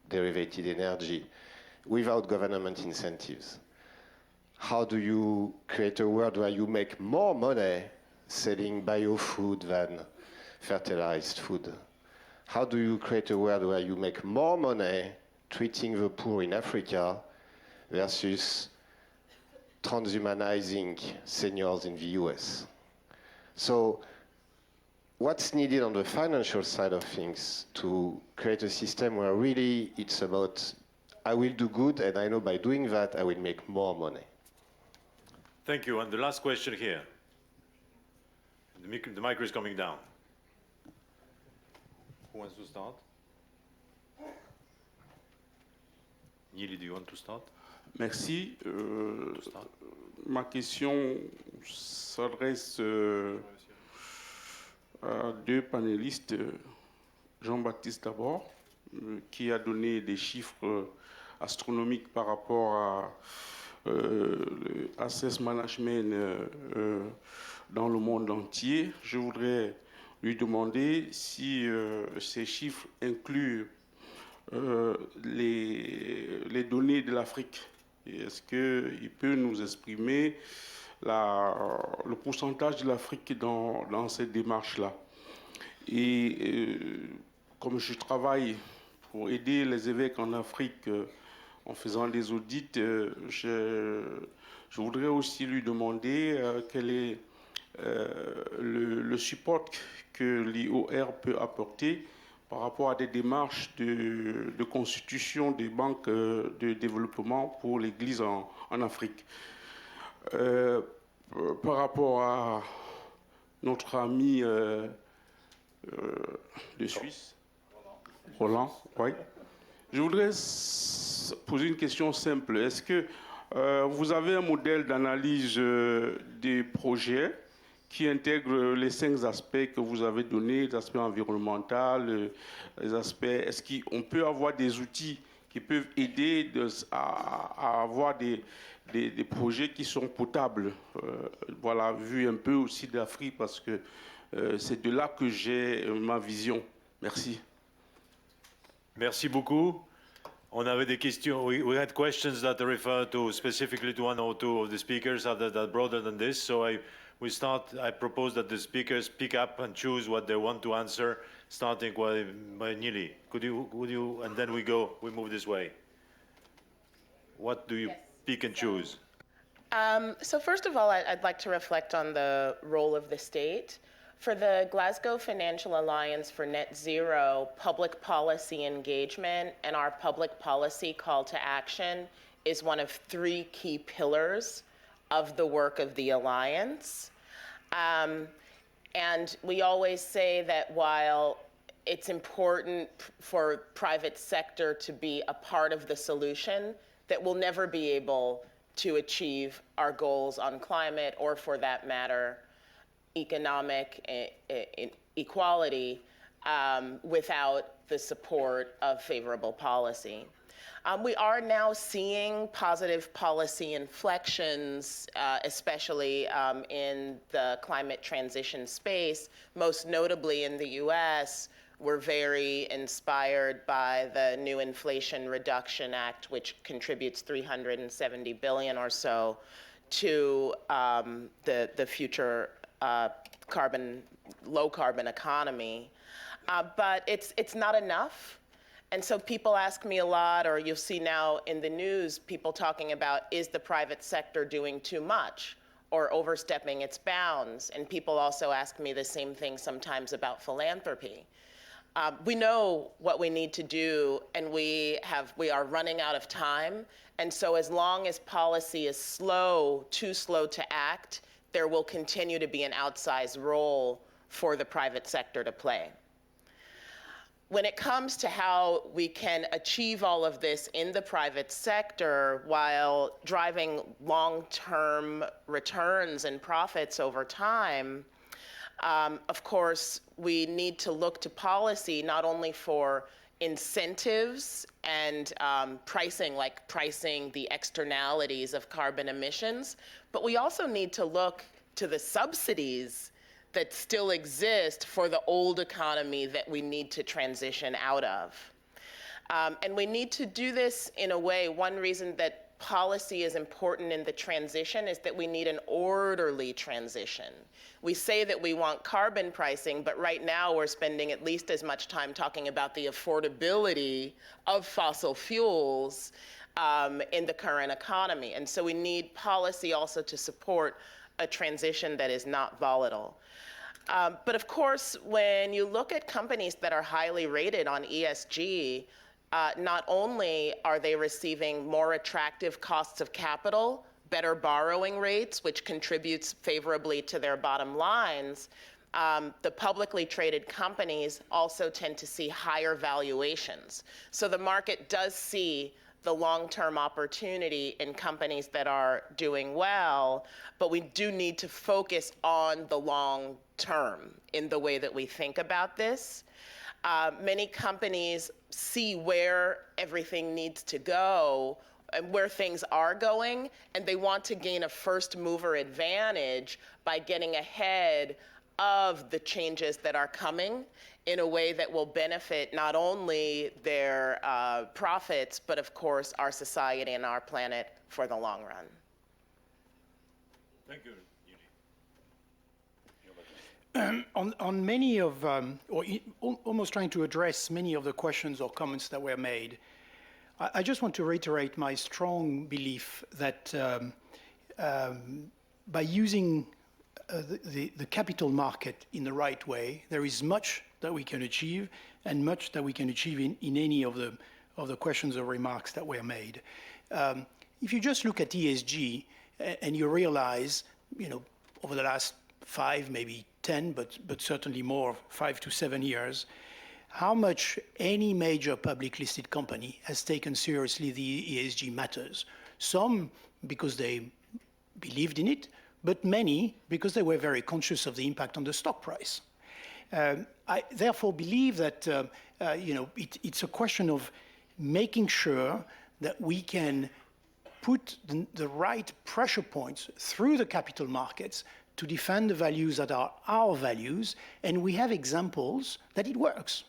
derivative energy without government incentives? How do you create a world where you make more money selling biofood than fertilized food? How do you create a world where you make more money treating the poor in Africa versus transhumanizing seniors in the US? So what's needed on the financial side of things to create a system where really it's about, I will do good, and I know by doing that I will make more money? Thank you. And the last question here. The mic is coming down. Who wants to start? Nili, do you want to start? Merci. Ma question s'adresse à deux panélistes. Jean-Baptiste d'abord, qui a donné des chiffres astronomiques par rapport à le assess management dans le monde entier. Je voudrais lui demander si ces chiffres incluent les données de l'Afrique. Est-ce qu'il peut nous exprimer le pourcentage de l'Afrique dans cette démarche-là? Et comme je travaille pour aider les évêques en Afrique en faisant des audits, je voudrais aussi lui demander quel est le support que l'IOR peut apporter par rapport à des démarches de constitution des banques de développement pour l'Église en Afrique. Par rapport à notre ami de Suisse, Roland, oui. Je voudrais poser une question simple. Est-ce que vous avez un modèle d'analyse des projets qui intègre les 5 aspects que vous avez donnés, les aspects environnementaux, les aspects... Est-ce qu'on peut avoir des outils qui peuvent aider à avoir des projets qui sont potables? Voilà, vu un peu aussi d'Afrique, parce que c'est de là que j'ai ma vision. Merci. Merci beaucoup. On avait des questions. We had questions that refer to specifically to one or two of the speakers that are broader than this. So I propose that the speakers pick up and choose what they want to answer, starting by Nili. Could you, and then we move this way. What do you pick and choose? So first of all, I'd like to reflect on the role of the state. For the Glasgow Financial Alliance for Net Zero, public policy engagement and our public policy call to action is one of 3 key pillars of the work of the Alliance. And we always say that while it's important for private sector to be a part of the solution, that we'll never be able to achieve our goals on climate, or for that matter, economic equality without the support of favorable policy. We are now seeing positive policy inflections, especially in the climate transition space, most notably in the US. We're very inspired by the new Inflation Reduction Act, which contributes $370 billion or so to the future low carbon economy. But it's not enough. And so people ask me a lot, or you'll see now in the news, people talking about, is the private sector doing too much or overstepping its bounds? And people also ask me the same thing sometimes about philanthropy. We know what we need to do, and we are running out of time. And so as long as policy is too slow to act, there will continue to be an outsized role for the private sector to play. When it comes to how we can achieve all of this in the private sector while driving long-term returns and profits over time, of course, we need to look to policy not only for incentives and pricing, like pricing the externalities of carbon emissions, but we also need to look to the subsidies that still exist for the old economy that we need to transition out of. And we need to do this in a way, one reason that policy is important in the transition is that we need an orderly transition. We say that we want carbon pricing, but right now we're spending at least as much time talking about the affordability of fossil fuels in the current economy. And so we need policy also to support a transition that is not volatile. But of course, when you look at companies that are highly rated on ESG, not only are they receiving more attractive costs of capital, better borrowing rates, which contributes favorably to their bottom lines, the publicly traded companies also tend to see higher valuations. So the market does see the long-term opportunity in companies that are doing well, but we do need to focus on the long term in the way that we think about this. Many companies see where everything needs to go and where things are going, and they want to gain a first mover advantage by getting ahead of the changes that are coming in a way that will benefit not only their profits, but of course our society and our planet for the long run. Thank you. On many of, almost trying to address many of the questions or comments that were made, I just want to reiterate my strong belief that by using the capital market in the right way, there is much that we can achieve, and much that we can achieve in any of the questions or remarks that were made. If you just look at ESG and you realize, over the last 5, maybe 10, but certainly more, 5 to 7 years, how much any major public listed company has taken seriously the ESG matters. Some because they believed in it, but many because they were very conscious of the impact on the stock price. I therefore believe that it's a question of making sure that we can put the right pressure points through the capital markets to defend the values that are our values, and we have examples that it works.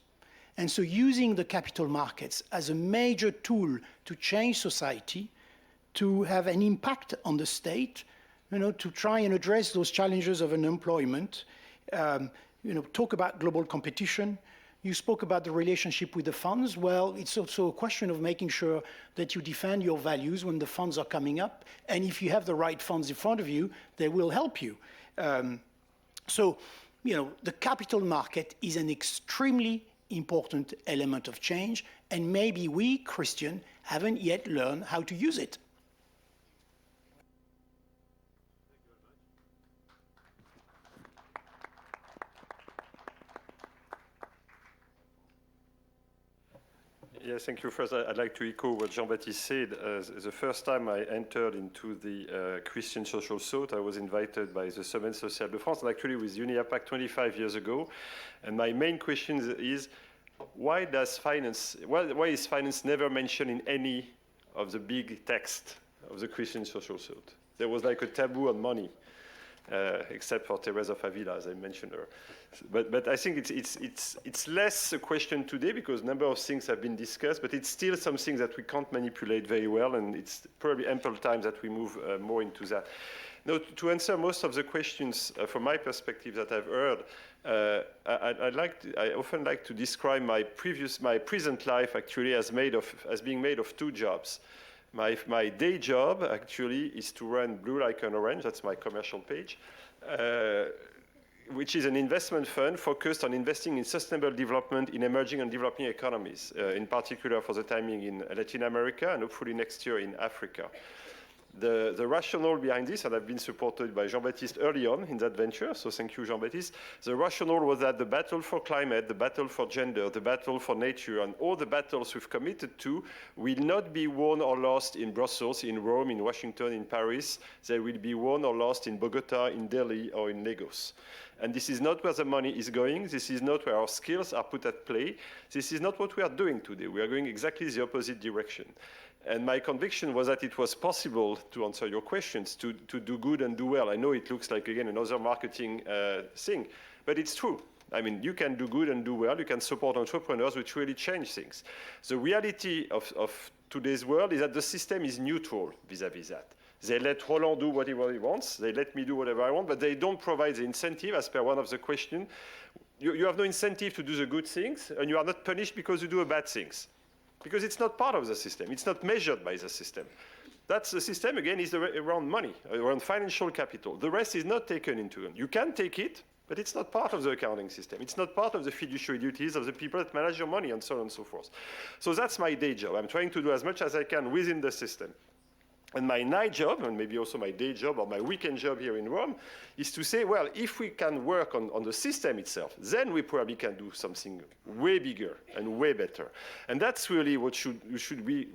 And so using the capital markets as a major tool to change society, to have an impact on the state, to try and address those challenges of unemployment, talk about global competition. You spoke about the relationship with the funds. Well, it's also a question of making sure that you defend your values when the funds are coming up. And if you have the right funds in front of you, they will help you. The capital market is an extremely important element of change. And maybe we, Christian, haven't yet learned how to use it. Yes, thank you. First, I'd like to echo what Jean-Baptiste said. The first time I entered into the Christian social thought, I was invited by the Semaine Sociale de France, and actually with UNIAPAC 25 years ago. And my main question is, why is finance never mentioned in any of the big text of the Christian social thought? There was like a taboo on money, except for Teresa of Avila, as I mentioned her. But I think it's less a question today because a number of things have been discussed, but it's still something that we can't manipulate very well, and it's probably ample time that we move more into that. Now, to answer most of the questions from my perspective that I've heard, I often like to describe my present life actually as being made of 2 jobs. My day job actually is to run Blue Like an Orange. That's my commercial page. Which is an investment fund focused on investing in sustainable development in emerging and developing economies, in particular for the timing in Latin America and hopefully next year in Africa. The rationale behind this, and I've been supported by Jean-Baptiste early on in that venture, so thank you, Jean-Baptiste. The rationale was that the battle for climate, the battle for gender, the battle for nature, and all the battles we've committed to will not be won or lost in Brussels, in Rome, in Washington, in Paris. They will be won or lost in Bogota, in Delhi, or in Lagos. And this is not where the money is going. This is not where our skills are put at play. This is not what we are doing today. We are going exactly the opposite direction. And my conviction was that it was possible, to answer your questions, to do good and do well. I know it looks like, again, another marketing thing, but it's true. I mean, you can do good and do well. You can support entrepreneurs, which really change things. The reality of today's world is that the system is neutral vis-à-vis that. They let Roland do whatever he wants. They let me do whatever I want, but they don't provide the incentive, as per one of the questions. You have no incentive to do the good things, and you are not punished because you do the bad things. Because it's not part of the system. It's not measured by the system. That's the system, again, is around money, around financial capital. The rest is not taken into account. You can take it, but it's not part of the accounting system. It's not part of the fiduciary duties of the people that manage your money, and so on and so forth. So that's my day job. I'm trying to do as much as I can within the system. And my night job, and maybe also my day job or my weekend job here in Rome, is to say, well, if we can work on the system itself, then we probably can do something way bigger and way better. And that's really what we should be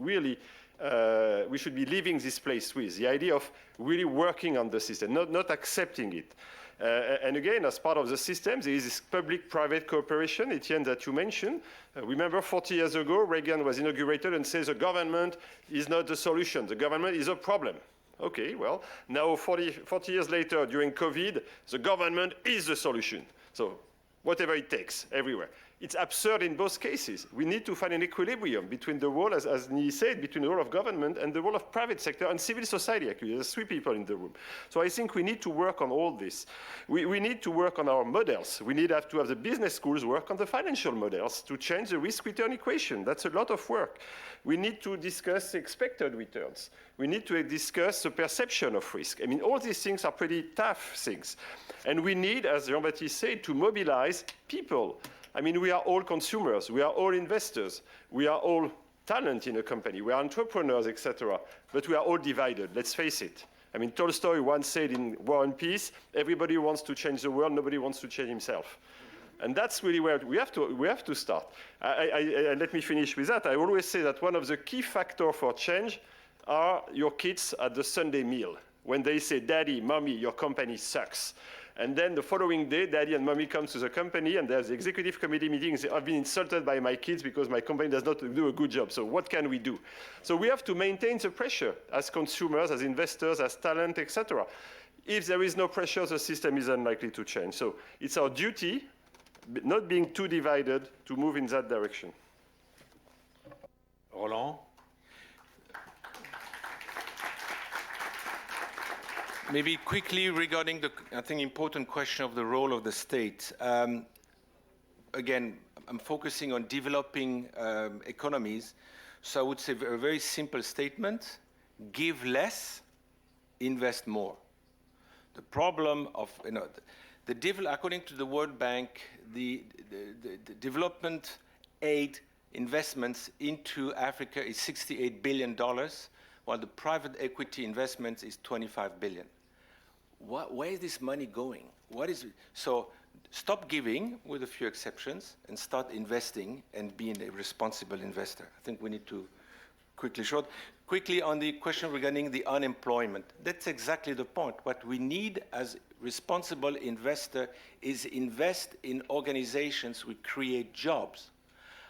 leaving this place with, the idea of really working on the system, not accepting it. And again, as part of the system, there is this public-private cooperation, Etienne, that you mentioned. Remember 40 years ago, Reagan was inaugurated and says the government is not the solution. The government is a problem. Okay, well, now 40 years later, during COVID, the government is the solution. So whatever it takes, everywhere. It's absurd in both cases. We need to find an equilibrium between the role, as Nili said, between the role of government and the role of private sector and civil society, actually. There's 3 people in the room. So I think we need to work on all this. We need to work on our models. We need to have the business schools work on the financial models to change the risk-return equation. That's a lot of work. We need to discuss expected returns. We need to discuss the perception of risk. I mean, all these things are pretty tough things. And we need, as Jean-Baptiste said, to mobilize people. I mean, we are all consumers, we are all investors, we are all talent in a company, we are entrepreneurs, etc. But we are all divided, let's face it. I mean, Tolstoy once said in War and Peace, everybody wants to change the world, nobody wants to change himself. And that's really where we have to start. Let me finish with that. I always say that one of the key factors for change are your kids at the Sunday meal, when they say, Daddy, Mommy, your company sucks. And then the following day, Daddy and Mommy come to the company, and there's the executive committee meeting, and say, I've been insulted by my kids because my company does not do a good job. So what can we do? So we have to maintain the pressure as consumers, as investors, as talent, etc. If there is no pressure, the system is unlikely to change. So it's our duty, not being too divided, to move in that direction. Roland? Maybe quickly regarding the, I think, important question of the role of the state. Again, I'm focusing on developing economies. So I would say a very simple statement: give less, invest more. The problem of, according to the World Bank, the development aid investments into Africa is $68 billion, while the private equity investments is $25 billion. Where is this money going? What is it? So stop giving, with a few exceptions, and start investing and being a responsible investor. I think we need to quickly on the question regarding the unemployment. That's exactly the point. What we need as responsible investor is invest in organizations which create jobs.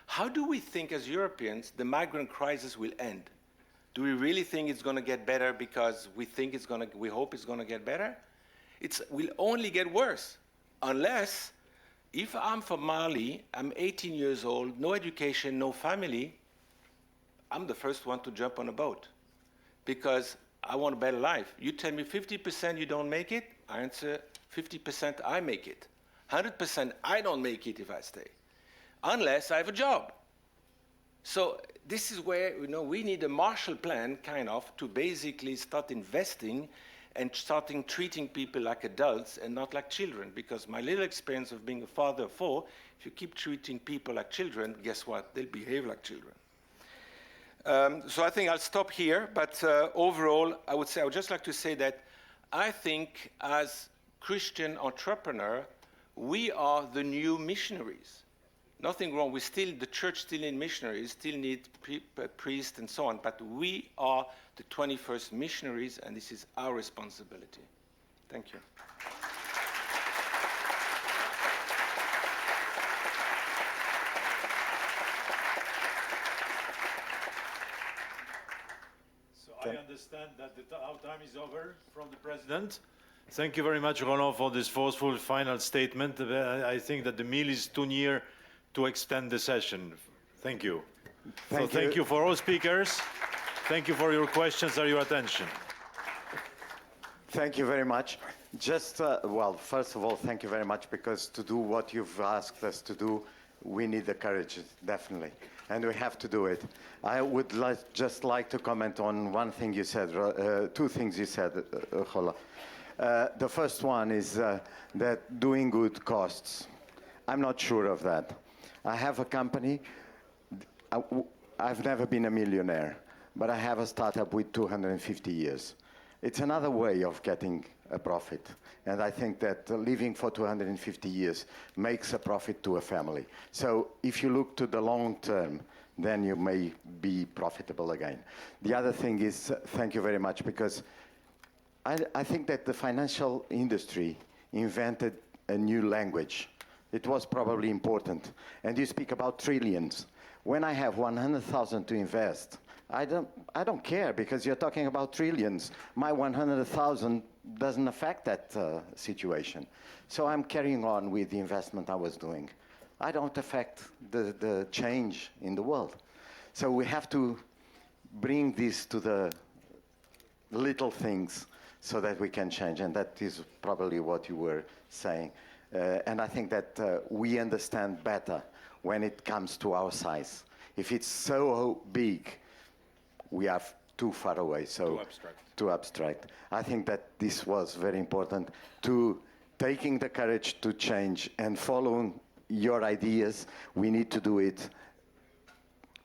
How do we think as Europeans the migrant crisis will end? Do we really think it's going to get better because we hope it's going to get better? It will only get worse, unless, if I'm from Mali, I'm 18 years old, no education, no family, I'm the first one to jump on a boat because I want a better life. You tell me 50% you don't make it, I answer 50% I make it. 100% I don't make it if I stay, unless I have a job. So this is where we need a Marshall Plan, kind of, to basically start investing and starting treating people like adults and not like children. Because my little experience of being a father of 4, if you keep treating people like children, guess what? They'll behave like children. So I think I'll stop here, but overall, I would just like to say that I think as Christian entrepreneur, we are the new missionaries. Nothing wrong. The church still need missionaries, still need priests and so on, but we are the 21st missionaries, and this is our responsibility. Thank you. So I understand that our time is over from the President. Thank you very much, Roland, for this forceful final statement. I think that the meal is too near to extend the session. Thank you. Thank you for all speakers. Thank you for your questions and your attention. Thank you very much. Just, well, first of all, thank you very much, because to do what you've asked us to do, we need the courage, definitely, and we have to do it. I would just like to comment on one thing you said, two things you said, Roland. The first one is that doing good costs. I'm not sure of that. I have a company. I've never been a millionaire, but I have a startup with 250 years. It's another way of getting a profit. And I think that living for 250 years makes a profit to a family. So if you look to the long term, then you may be profitable again. The other thing is, thank you very much, because I think that the financial industry invented a new language. It was probably important. And you speak about trillions. When I have 100,000 to invest, I don't care, because you're talking about trillions. My 100,000 doesn't affect that situation. So I'm carrying on with the investment I was doing. I don't affect the change in the world. So we have to bring this to the little things so that we can change, and that is probably what you were saying. And I think that we understand better when it comes to our size. If it's so big, we are too far away, so too abstract. I think that this was very important, to taking the courage to change and following your ideas. We need to do it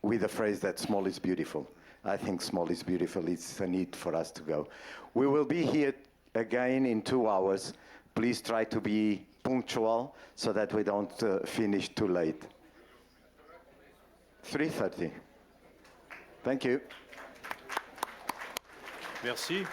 with the phrase that small is beautiful. I think small is beautiful. It's a need for us to go. We will be here again in 2 hours. Please try to be punctual so that we don't finish too late. 3:30. Thank you. Merci.